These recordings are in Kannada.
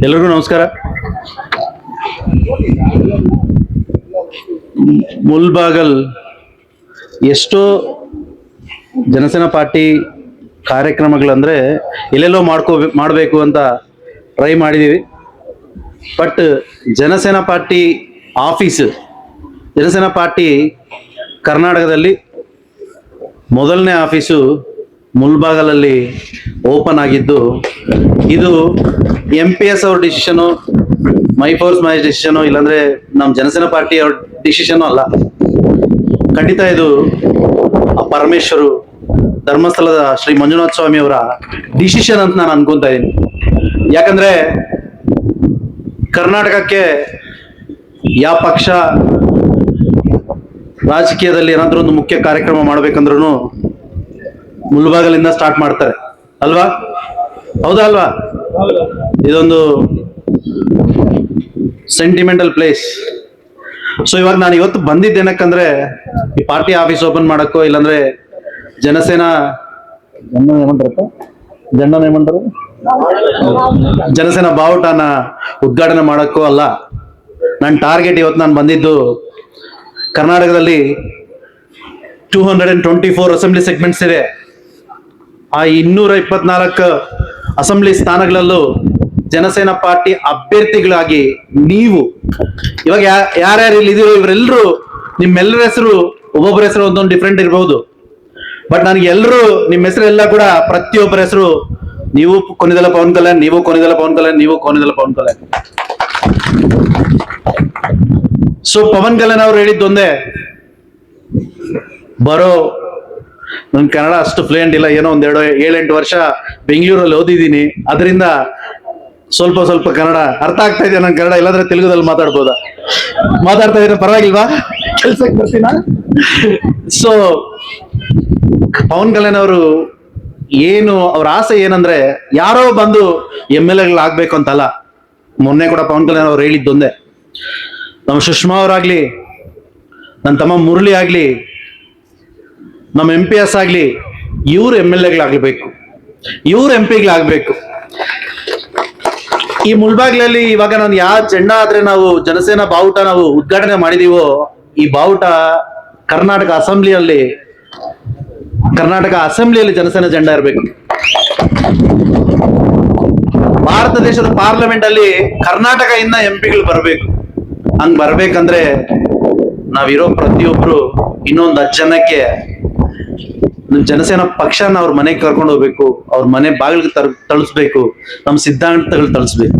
ಎಲ್ರಿಗೂ ನಮಸ್ಕಾರ. ಮುಲ್ಬಾಗಲ್ ಎಷ್ಟೋ ಜನಸೇನಾ ಪಾರ್ಟಿ ಕಾರ್ಯಕ್ರಮಗಳಂದ್ರೆ ಎಲ್ಲೆಲ್ಲೋ ಮಾಡಬೇಕು ಅಂತ ಟ್ರೈ ಮಾಡಿದೀವಿ. But Jana Sena party office, Jana Sena party ಕರ್ನಾಟಕದಲ್ಲಿ ಮೊದಲನೇ ಆಫೀಸು ಮುಲ್ಬಾಗಲಲ್ಲಿ ಓಪನ್ ಆಗಿದ್ದು, ಇದು MPS ಅವ್ರ ಡಿಸಿಷನು, ಮೈ ಫೋರ್ಸ್ ಮೈ ಡಿಸಿಷನು, ಇಲ್ಲಾಂದ್ರೆ ನಮ್ಮ ಜನಸೇನಾ ಪಾರ್ಟಿ ಅವ್ರ ಡಿಸಿಷನು ಅಲ್ಲ. ಖಂಡಿತ ಇದು ಪರಮೇಶ್ವರು ಧರ್ಮಸ್ಥಳದ ಶ್ರೀ ಮಂಜುನಾಥ ಸ್ವಾಮಿ ಅವರ ಡಿಸಿಷನ್ ಅಂತ ನಾನು ಅನ್ಕೊಂತಾ ಇದ್ದೀನಿ. ಯಾಕಂದ್ರೆ ಕರ್ನಾಟಕಕ್ಕೆ ಯಾವ ಪಕ್ಷ ರಾಜಕೀಯದಲ್ಲಿ ಏನಾದ್ರೂ ಒಂದು ಮುಖ್ಯ ಕಾರ್ಯಕ್ರಮ ಮಾಡ್ಬೇಕಂದ್ರೂ ಮುಲ್ಬಾಗಲಿಂದ ಸ್ಟಾರ್ಟ್ ಮಾಡ್ತಾರೆ ಅಲ್ವಾ? ಹೌದಾ ಅಲ್ವಾ? ಇದೊಂದು ಸೆಂಟಿಮೆಂಟಲ್ ಪ್ಲೇಸ್. ಸೊ ಇವಾಗ ನಾನು ಇವತ್ತು ಬಂದಿದ್ದೇನಕ್ಕಂದ್ರೆ ಈ ಪಾರ್ಟಿ ಆಫೀಸ್ ಓಪನ್ ಮಾಡಕ್ಕೋ, ಇಲ್ಲಾಂದ್ರೆ ಜನಸೇನಾ ಜನಸೇನಾ ಬಾವುಟನ ಉದ್ಘಾಟನೆ ಮಾಡಕ್ಕೋ ಅಲ್ಲ. ನನ್ನ ಟಾರ್ಗೆಟ್ ಇವತ್ತು ನಾನು ಬಂದಿದ್ದು, ಕರ್ನಾಟಕದಲ್ಲಿ 224 ಅಸೆಂಬ್ಲಿ ಸೆಗ್ಮೆಂಟ್ಸ್ ಇದೆ. ಆ 224 ಅಸೆಂಬ್ಲಿ ಸ್ಥಾನಗಳಲ್ಲೂ ಜನಸೇನಾ ಪಾರ್ಟಿ ಅಭ್ಯರ್ಥಿಗಳಾಗಿ ನೀವು ಇವಾಗ ಯಾರ್ಯಾರು ಇಲ್ಲಿ ಇದೀರೋ ಇವರೆಲ್ಲರೂ, ನಿಮ್ಮೆಲ್ಲರ ಹೆಸರು ಒಬ್ಬೊಬ್ಬರ ಹೆಸರು ಒಂದೊಂದು ಡಿಫ್ರೆಂಟ್ ಇರಬಹುದು. ಬಟ್ ನನಗೆ ಎಲ್ಲರೂ ನಿಮ್ಮ ಹೆಸರೆಲ್ಲ ಕೂಡ ಪ್ರತಿಯೊಬ್ಬರ ಹೆಸರು, ನೀವು ಕೊನೆದೆಲ್ಲ ಪವನ್ ಕಲ್ಯಾಣ್, ನೀವು ಕೊನೆದೆಲ್ಲ ಪವನ್ ಕಲ್ಯಾಣ್, ನೀವು ಕೊನೆದೆಲ್ಲ ಪವನ್ ಕಲ್ಯಾಣ್. ಸೊ ಪವನ್ ಕಲ್ಯಾಣ್ ಅವ್ರು ಹೇಳಿದ್ದೊಂದೇ, ಬರೋ ನನ್ ಕನ್ನಡ ಅಷ್ಟು ಫ್ಲೂಯೆಂಟ್ ಇಲ್ಲ, ಏನೋ ಒಂದೆರಡು 7-8 ವರ್ಷ ಬೆಂಗಳೂರಲ್ಲಿ ಓದಿದ್ದೀನಿ, ಅದರಿಂದ ಸ್ವಲ್ಪ ಸ್ವಲ್ಪ ಕನ್ನಡ ಅರ್ಥ ಆಗ್ತಾ ಇದೆ. ನನ್ ಕನ್ನಡ ಇಲ್ಲಾಂದ್ರೆ ತೆಲುಗುದಲ್ಲಿ ಮಾತಾಡ್ತಾ ಇದ್ರೆ ಪರವಾಗಿಲ್ವಾ? ಕೆಲ್ಸಕ್ಕೆ ಬರ್ತೀನ. ಸೊ ಪವನ್ ಕಲ್ಯಾಣ್ ಅವರು ಏನು, ಅವ್ರ ಆಸೆ ಏನಂದ್ರೆ ಯಾರೋ ಬಂದು MLA-ಗಳಾಗ್ಬೇಕು ಅಂತಲ್ಲ. ಮೊನ್ನೆ ಕೂಡ ಪವನ್ ಕಲ್ಯಾಣ್ ಅವ್ರು ಹೇಳಿದ್ದೊಂದೇ, ನಮ್ಮ ಸುಷ್ಮಾ ಅವರಾಗ್ಲಿ, ನನ್ನ ತಮ್ಮ ಮುರಳಿ ಆಗ್ಲಿ, ನಮ್ಮ MPS ಆಗ್ಲಿ, ಇವ್ರು MLA-ಗಳಾಗ್ಬೇಕು, ಇವ್ರು MP-ಗಳಾಗ್ಬೇಕು. ಈ ಮುಲ್ಬಾಗ್ಲಲ್ಲಿ ಇವಾಗ ನಾನು ಯಾವ ಜೆಂಡಾ ಆದ್ರೆ ನಾವು ಜನಸೇನಾ ಬಾವುಟ ನಾವು ಉದ್ಘಾಟನೆ ಮಾಡಿದೀವೋ, ಈ ಬಾವುಟ ಕರ್ನಾಟಕ ಅಸೆಂಬ್ಲಿಯಲ್ಲಿ ಜನಸೇನಾ ಜೆಂಡಾ ಇರಬೇಕು. ಭಾರತ ದೇಶದ ಪಾರ್ಲಿಮೆಂಟ್ ಅಲ್ಲಿ ಕರ್ನಾಟಕದಿಂದ MP-ಗಳು ಬರಬೇಕು. ಹಂಗ್ ಬರ್ಬೇಕಂದ್ರೆ ನಾವಿರೋ ಪ್ರತಿಯೊಬ್ರು ಇನ್ನೊಂದು 10 ಜನಕ್ಕೆ ಜನಸೇನಾ ಪಕ್ಷನ ಅವ್ರ ಮನೆಗೆ ಕರ್ಕೊಂಡು ಹೋಗ್ಬೇಕು, ಅವ್ರ ಮನೆ ಬಾಗಿಲಿಗೆ ತಳಿಸ್ಬೇಕು, ನಮ್ಮ ಸಿದ್ಧಾಂತಗಳು ತಳಿಸ್ಬೇಕು.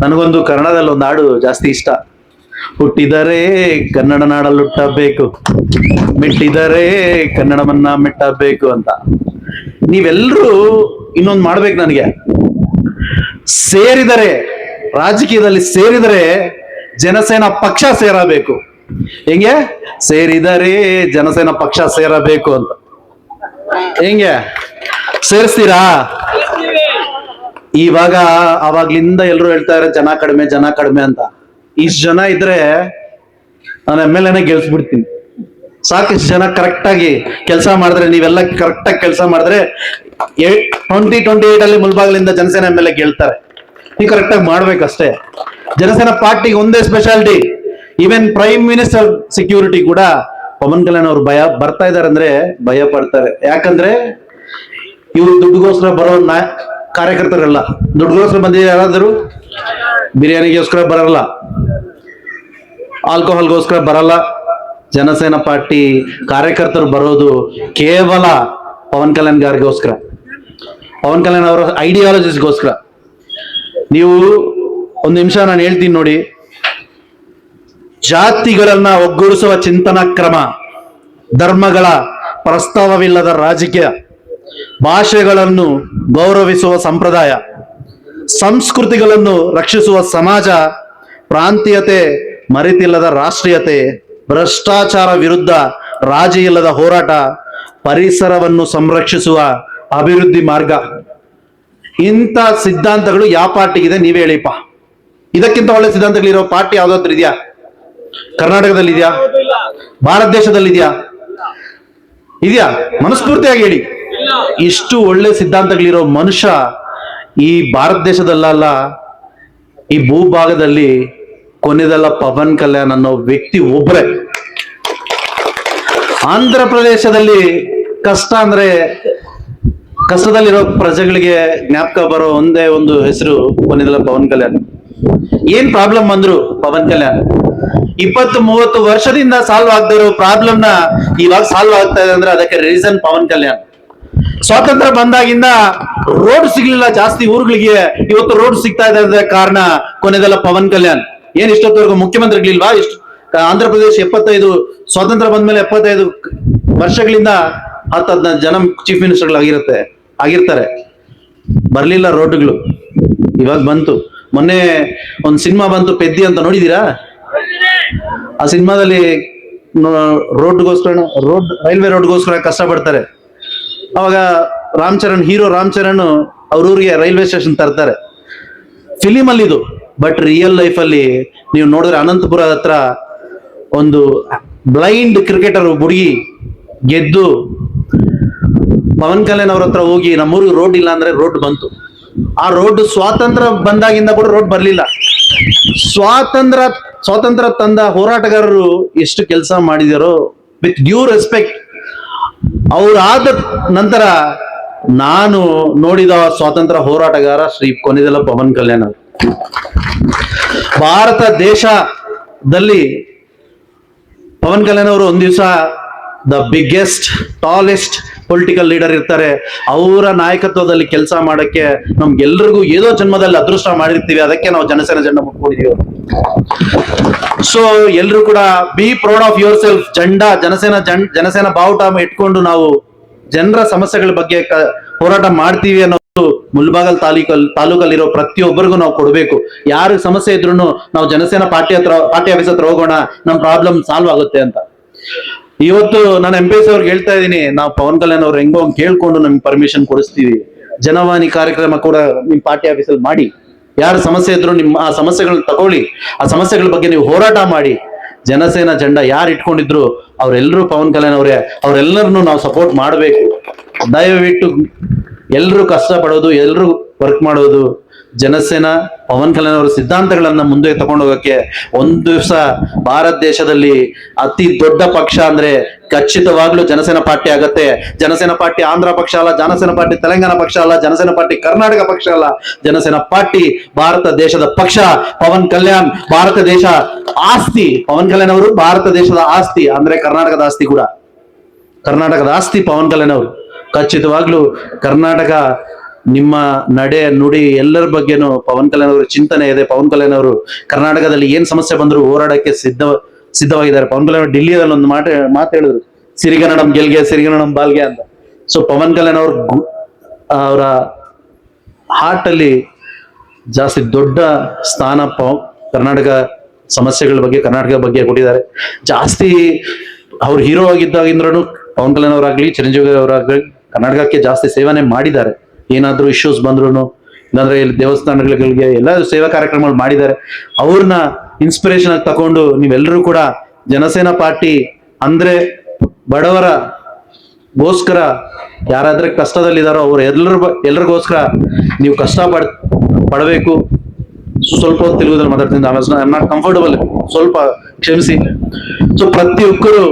ನನಗೊಂದು ಕನ್ನಡದಲ್ಲಿ ಒಂದು ಹಾಡು ಜಾಸ್ತಿ ಇಷ್ಟ, ಹುಟ್ಟಿದರೆ ಕನ್ನಡ ನಾಡಲ್ಲಿ ಹುಟ್ಟಬೇಕು, ಮೆಟ್ಟಿದರೆ ಕನ್ನಡವನ್ನ ಮೆಟ್ಟಬೇಕು ಅಂತ. ನೀವೆಲ್ಲರೂ ಇನ್ನೊಂದು ಮಾಡ್ಬೇಕು, ನನಗೆ ಸೇರಿದರೆ, ರಾಜಕೀಯದಲ್ಲಿ ಸೇರಿದರೆ ಜನಸೇನಾ ಪಕ್ಷ ಸೇರಬೇಕು. ಹೆಂಗೆ? ಸೇರಿದರೆ ಜನಸೇನಾ ಪಕ್ಷ ಸೇರಬೇಕು ಅಂತ. ಹೆಂಗೆ ಸೇರಿಸ್ತೀರಾ? ಇವಾಗ ಅವಾಗ್ಲಿಂದ ಎಲ್ರು ಹೇಳ್ತಾರೆ ಜನ ಕಡಿಮೆ ಅಂತ. ಇಷ್ಟು ಜನ ಇದ್ರೆ ನಾನು MLA-ನೇ ಗೆಲ್ಸ್ಬಿಡ್ತೀನಿ. ಸಾಕಿಷ್ಟು ಜನ ಕರೆಕ್ಟ್ ಆಗಿ ಕೆಲಸ ಮಾಡಿದ್ರೆ, ನೀವೆಲ್ಲ ಕರೆಕ್ಟ್ ಆಗಿ ಕೆಲಸ ಮಾಡಿದ್ರೆ 2028 ಅಲ್ಲಿ ಮುಲ್ಬಾಗಲಿಂದ ಜನಸೇನಾ MLA ಗೆಲ್ತಾರೆ. ನೀವು ಕರೆಕ್ಟ್ ಆಗಿ ಮಾಡ್ಬೇಕಷ್ಟೇ. ಜನಸೇನಾ ಪಾರ್ಟಿಗೆ ಒಂದೇ speciality, even prime minister security ಕೂಡ ಪವನ್ ಕಲ್ಯಾಣ್ ಅವ್ರು ಬರ್ತಾ ಇದಾರೆ ಅಂದ್ರೆ ಭಯ ಪಡ್ತಾರೆ. ಯಾಕಂದ್ರೆ ಇವ್ರು ದುಡ್ಡುಗೋಸ್ಕರ ಬರೋ ಕಾರ್ಯಕರ್ತರಲ್ಲ. ದುಡ್ಡುಗೋಸ್ಕರ ಬಂದಿದ್ದಾರೆ ಯಾರಾದ್ರು? ಬಿರಿಯಾನಿಗೋಸ್ಕರ ಬರಲ್ಲ, ಆಲ್ಕೋಹಾಲ್ಗೋಸ್ಕರ ಬರಲ್ಲ. ಜನಸೇನಾ ಪಾರ್ಟಿ ಕಾರ್ಯಕರ್ತರು ಬರೋದು ಕೇವಲ ಪವನ್ ಕಲ್ಯಾಣ್ ಗಾರಿಗೋಸ್ಕರ, ಪವನ್ ಕಲ್ಯಾಣ್ ಅವರ ಐಡಿಯಾಲಜಿಸ್ಗೋಸ್ಕರ. ನೀವು ಒಂದು ನಿಮಿಷ ನಾನು ಹೇಳ್ತೀನಿ ನೋಡಿ. ಜಾತಿಗಳನ್ನ ಒಗ್ಗೂಡಿಸುವ ಚಿಂತನಾ ಕ್ರಮ, ಧರ್ಮಗಳ ಪ್ರಸ್ತಾವವಿಲ್ಲದ ರಾಜಕೀಯ, ಭಾಷೆಗಳನ್ನು ಗೌರವಿಸುವ ಸಂಪ್ರದಾಯ, ಸಂಸ್ಕೃತಿಗಳನ್ನು ರಕ್ಷಿಸುವ ಸಮಾಜ, ಪ್ರಾಂತೀಯತೆ ಮರೆತಿಲ್ಲದ ರಾಷ್ಟ್ರೀಯತೆ, ಭ್ರಷ್ಟಾಚಾರ ವಿರುದ್ಧ ರಾಜಿ ಇಲ್ಲದ ಹೋರಾಟ, ಪರಿಸರವನ್ನು ಸಂರಕ್ಷಿಸುವ ಅಭಿವೃದ್ಧಿ ಮಾರ್ಗ. ಇಂಥ ಸಿದ್ಧಾಂತಗಳು ಯಾವ ಪಾರ್ಟಿಗಿದೆ ನೀವೇ ಹೇಳಿಪ್ಪ? ಇದಕ್ಕಿಂತ ಒಳ್ಳೆ ಸಿದ್ಧಾಂತಗಳಿರೋ ಪಾರ್ಟಿ ಯಾವ್ದಾದ್ರು ಇದೆಯಾ? ಕರ್ನಾಟಕದಲ್ಲಿ ಇದೆಯಾ? ಭಾರತ ದೇಶದಲ್ಲಿ ಇದೆಯಾ? ಮನಸ್ಫೂರ್ತಿಯಾಗಿ ಹೇಳಿ. ಇಷ್ಟು ಒಳ್ಳೆ ಸಿದ್ಧಾಂತಗಳಿರೋ ಮನುಷ್ಯ ಈ ಭಾರತ ದೇಶದಲ್ಲ, ಈ ಭೂಭಾಗದಲ್ಲಿ ಕೊನೆದಲ್ಲ ಪವನ್ ಕಲ್ಯಾಣ್ ಅನ್ನೋ ವ್ಯಕ್ತಿ ಒಬ್ಬರೇ. ಆಂಧ್ರ ಪ್ರದೇಶದಲ್ಲಿ ಕಷ್ಟ ಅಂದ್ರೆ ಕಷ್ಟದಲ್ಲಿರೋ ಪ್ರಜೆಗಳಿಗೆ ಜ್ಞಾಪಕ ಬರೋ ಒಂದೇ ಒಂದು ಹೆಸರು ಕೊನೆದಲ್ಲ ಪವನ್ ಕಲ್ಯಾಣ್. ಏನ್ ಪ್ರಾಬ್ಲಮ್ ಬಂದ್ರು ಪವನ್ ಕಲ್ಯಾಣ್ 20-30 ವರ್ಷದಿಂದ ಸಾಲ್ವ್ ಆಗದೆ ಇರೋ ಪ್ರಾಬ್ಲಮ್ ನ ಇವಾಗ ಸಾಲ್ವ್ ಆಗ್ತಾ ಇದೆ ಅಂದ್ರೆ ಅದಕ್ಕೆ ರೀಸನ್ ಪವನ್ ಕಲ್ಯಾಣ್. ಸ್ವಾತಂತ್ರ್ಯ ಬಂದಾಗಿಂದ ರೋಡ್ ಸಿಗ್ಲಿಲ್ಲ ಜಾಸ್ತಿ ಊರುಗಳಿಗೆ, ಇವತ್ತು ರೋಡ್ ಸಿಗ್ತಾ ಇದೆ ಅಂದ್ರೆ ಕಾರಣ ಕೊನೆದಲ್ಲ ಪವನ್ ಕಲ್ಯಾಣ್. ಏನ್ ಇಷ್ಟೊತ್ತವರೆಗೂ ಮುಖ್ಯಮಂತ್ರಿಗಳಿಲ್ವಾ? ಇಷ್ಟು ಆಂಧ್ರ ಪ್ರದೇಶ 75 ಸ್ವಾತಂತ್ರ್ಯ ಬಂದ್ಮೇಲೆ 75 ವರ್ಷಗಳಿಂದ 10-15 ಜನ ಚೀಫ್ ಮಿನಿಸ್ಟರ್ ಆಗಿರ್ತಾರೆ. ಬರ್ಲಿಲ್ಲ ರೋಡ್ಗಳು, ಇವಾಗ ಬಂತು. ಮೊನ್ನೆ ಒಂದ್ ಸಿನಿಮಾ ಬಂತು ಪೆದ್ದಿ ಅಂತ, ನೋಡಿದೀರಾ? ಆ ಸಿನಿಮಾದಲ್ಲಿ ರೈಲ್ವೆ ರೋಡ್ಗೋಸ್ಕರ ಕಷ್ಟಪಡ್ತಾರೆ. ಅವಾಗ ಹೀರೋ ರಾಮ್ ಚರಣ್ ಅವ್ರ ಊರಿಗೆ ರೈಲ್ವೆ ಸ್ಟೇಷನ್ ತರ್ತಾರೆ. ಫಿಲಿಮ್ ಅಲ್ಲಿ ಇದು, ಬಟ್ ರಿಯಲ್ ಲೈಫ್ ಅಲ್ಲಿ ನೀವು ನೋಡಿದ್ರೆ ಅನಂತಪುರ ಹತ್ರ ಒಂದು ಬ್ಲೈಂಡ್ ಕ್ರಿಕೆಟರ್ ಹುಡುಗಿ ಗೆದ್ದು ಪವನ್ ಕಲ್ಯಾಣ್ ಅವ್ರ ಹತ್ರ ಹೋಗಿ ನಮ್ಮೂರಿಗೆ ರೋಡ್ ಇಲ್ಲ ಅಂದ್ರೆ ರೋಡ್ ಬಂತು. ಆ ರೋಡ್ ಸ್ವಾತಂತ್ರ್ಯ ಬಂದಾಗಿಂದ ಕೂಡ ರೋಡ್ ಬರ್ಲಿಲ್ಲ. ಸ್ವಾತಂತ್ರ್ಯ ತಂದ ಹೋರಾಟಗಾರರು ಎಷ್ಟು ಕೆಲಸ ಮಾಡಿದಾರೋ, ವಿತ್ ಡ್ಯೂ ರೆಸ್ಪೆಕ್ಟ್. ಅವ್ರಾದ ನಂತರ ನಾನು ನೋಡಿದ ಸ್ವಾತಂತ್ರ್ಯ ಹೋರಾಟಗಾರ ಶ್ರೀ ಕೊನೆದಲ್ಲ ಪವನ್ ಕಲ್ಯಾಣ್ ಅವರು. ಭಾರತ ದೇಶದಲ್ಲಿ ಪವನ್ ಕಲ್ಯಾಣ್ ಅವರು ಒಂದ್ ದಿವಸ the biggest tallest political leader ಇರ್ತಾರೆ. ಅವರ ನಾಯಕತ್ವದಲ್ಲಿ ಕೆಲಸ ಮಾಡಕ್ಕೆ ನಮ್ಗೆಲ್ರಿಗೂ ಏದೋ ಜನ್ಮದಲ್ಲಿ ಅದೃಷ್ಟ ಮಾಡಿರ್ತೀವಿ. ಅದಕ್ಕೆ ನಾವು ಜನಸೇನಾ ಜೆಂಡಾ ಮುಟ್ಕೊಂಡಿದೀವಿ. ಸೊ ಎಲ್ರು ಕೂಡ be proud of your self. Jana Sena ಬಾವುಟ ಇಟ್ಕೊಂಡು ನಾವು ಜನರ ಸಮಸ್ಯೆಗಳ ಬಗ್ಗೆ ಹೋರಾಟ ಮಾಡ್ತೀವಿ ಅನ್ನೋದು ಮುಲ್ಬಾಗಲ್ ತಾಲೂಕಲ್ಲಿರೋ ಪ್ರತಿಯೊಬ್ಬರಿಗೂ ನಾವು ಕೊಡ್ಬೇಕು. ಯಾರು ಸಮಸ್ಯೆ ಇದ್ರು ನಾವು ಜನಸೇನಾ ಪಾರ್ಟಿ ಆಫೀಸ್ ಹತ್ರ ಹೋಗೋಣ, ನಮ್ ಪ್ರಾಬ್ಲಮ್ ಸಾಲ್ವ್ ಆಗುತ್ತೆ ಅಂತ. ಇವತ್ತು ನಾನು MP ಅವ್ರಿಗೆ ಹೇಳ್ತಾ ಇದ್ದೀನಿ, ನಾವು ಪವನ್ ಕಲ್ಯಾಣ್ ಅವ್ರು ಹೆಂಗೋ ಕೇಳ್ಕೊಂಡು ನಮ್ಗೆ ಪರ್ಮಿಷನ್ ಕೊಡಿಸ್ತೀವಿ. ಜನವಾಣಿ ಕಾರ್ಯಕ್ರಮ ಕೂಡ ನಿಮ್ ಪಾರ್ಟಿ ಆಫೀಸಲ್ಲಿ ಮಾಡಿ, ಯಾರು ಸಮಸ್ಯೆ ಇದ್ರು ನಿಮ್ಮ ಆ ಸಮಸ್ಯೆಗಳನ್ನ ತಗೊಳ್ಳಿ, ಆ ಸಮಸ್ಯೆಗಳ ಬಗ್ಗೆ ನೀವು ಹೋರಾಟ ಮಾಡಿ. ಜನಸೇನಾ ಜೆಂಡಾ ಯಾರು ಇಟ್ಕೊಂಡಿದ್ರು ಅವ್ರೆಲ್ರೂ ಪವನ್ ಕಲ್ಯಾಣ್ ಅವರೇ. ಅವ್ರೆಲ್ಲರನ್ನು ನಾವು ಸಪೋರ್ಟ್ ಮಾಡಬೇಕು. ದಯವಿಟ್ಟು ಎಲ್ರು ಕಷ್ಟ ಪಡೋದು, ಎಲ್ರು ವರ್ಕ್ ಮಾಡೋದು. ಜನಸೇನಾ ಪವನ್ ಕಲ್ಯಾಣ್ ಅವರ ಸಿದ್ಧಾಂತಗಳನ್ನ ಮುಂದೆ ತಗೊಂಡು ಹೋಗಕ್ಕೆ ಒಂದು ದಿವಸ ಭಾರತ ದೇಶದಲ್ಲಿ ಅತಿ ದೊಡ್ಡ ಪಕ್ಷ ಅಂದ್ರೆ ಖಚಿತವಾಗ್ಲೂ ಜನಸೇನಾ ಪಾರ್ಟಿ ಆಗತ್ತೆ. ಜನಸೇನಾ ಪಾರ್ಟಿ ಆಂಧ್ರ ಪಕ್ಷ ಅಲ್ಲ, ಜನಸೇನಾ ಪಾರ್ಟಿ ತೆಲಂಗಾಣ ಪಕ್ಷ ಅಲ್ಲ, ಜನಸೇನಾ ಪಾರ್ಟಿ ಕರ್ನಾಟಕ ಪಕ್ಷ ಅಲ್ಲ. ಜನಸೇನಾ ಪಾರ್ಟಿ ಭಾರತ ದೇಶದ ಪಕ್ಷ. ಪವನ್ ಕಲ್ಯಾಣ್ ಭಾರತ ದೇಶ ಆಸ್ತಿ. ಪವನ್ ಕಲ್ಯಾಣ್ ಅವರು ಭಾರತ ದೇಶದ ಆಸ್ತಿ ಅಂದ್ರೆ ಕರ್ನಾಟಕದ ಆಸ್ತಿ ಕೂಡ. ಕರ್ನಾಟಕದ ಆಸ್ತಿ ಪವನ್ ಕಲ್ಯಾಣ್ ಅವರು. ಖಚಿತವಾಗ್ಲೂ ಕರ್ನಾಟಕ ನಿಮ್ಮ ನಡೆ ನುಡಿ ಎಲ್ಲರ ಬಗ್ಗೆನೂ ಪವನ್ ಕಲ್ಯಾಣ್ ಅವರ ಚಿಂತನೆ ಇದೆ. ಪವನ್ ಕಲ್ಯಾಣ್ ಅವರು ಕರ್ನಾಟಕದಲ್ಲಿ ಏನ್ ಸಮಸ್ಯೆ ಬಂದ್ರು ಹೋರಾಡಕ್ಕೆ ಸಿದ್ಧವಾಗಿದ್ದಾರೆ. ಪವನ್ ಕಲ್ಯಾಣ್ ఢిల్లీಯಲ್ಲಿ ಒಂದು ಮಾತು ಹೇಳಿದ್ರು, ಸಿರಿಗನ್ನಡಂ ಗೆಲ್ಗೆ ಸಿರಿಗನ್ನಡಂ ಬಾಲ್ಗೆ ಅಂತ. ಸೊ ಪವನ್ ಕಲ್ಯಾಣ್ ಅವರ ಹಾರ್ಟ್ ಅಲ್ಲಿ ಜಾಸ್ತಿ ದೊಡ್ಡ ಸ್ಥಾನ ಕರ್ನಾಟಕ ಸಮಸ್ಯೆಗಳ ಬಗ್ಗೆ, ಕರ್ನಾಟಕ ಬಗ್ಗೆ ಕೊಟ್ಟಿದ್ದಾರೆ. ಜಾಸ್ತಿ ಅವ್ರು ಹೀರೋ ಆಗಿದ್ದಾಗಿಂದ್ರೂ ಪವನ್ ಕಲ್ಯಾಣ್ ಅವರಾಗ್ಲಿ, ಚಿರಂಜೀವಿ ಅವರಾಗ್ಲಿ ಕರ್ನಾಟಕಕ್ಕೆ ಜಾಸ್ತಿ ಸೇವನೆ ಮಾಡಿದ್ದಾರೆ. ಏನಾದ್ರೂ ಇಶ್ಯೂಸ್ ಬಂದ್ರು ಇಲ್ಲಾಂದ್ರೆ ಇಲ್ಲಿ ದೇವಸ್ಥಾನಗಳಿಗೆ ಎಲ್ಲ ಸೇವಾ ಕಾರ್ಯಕ್ರಮಗಳು ಮಾಡಿದ್ದಾರೆ. ಅವ್ರನ್ನ ಇನ್ಸ್ಪಿರೇಷನ್ ಆಗಿ ತಕೊಂಡು ನೀವೆಲ್ಲರೂ ಕೂಡ ಜನಸೇನಾ ಪಾರ್ಟಿ ಅಂದ್ರೆ ಬಡವರ ಗೋಸ್ಕರ, ಯಾರಾದ್ರೆ ಕಷ್ಟದಲ್ಲಿದ್ದಾರೋ ಅವ್ರು ಎಲ್ರಿಗೋಸ್ಕರ ನೀವು ಕಷ್ಟ ಪಡಬೇಕು. ಸ್ವಲ್ಪ ಹೊತ್ತು ತೆಲುಗುದಲ್ಲಿ ಮಾತಾಡ್ತೀನಿ, ಐ ಆಮ್ ನಾಟ್ ಕಂಫರ್ಟಬಲ್, ಸ್ವಲ್ಪ ಕ್ಷಮಿಸಿ. ಸೊ ಪ್ರತಿಯೊಬ್ಬರು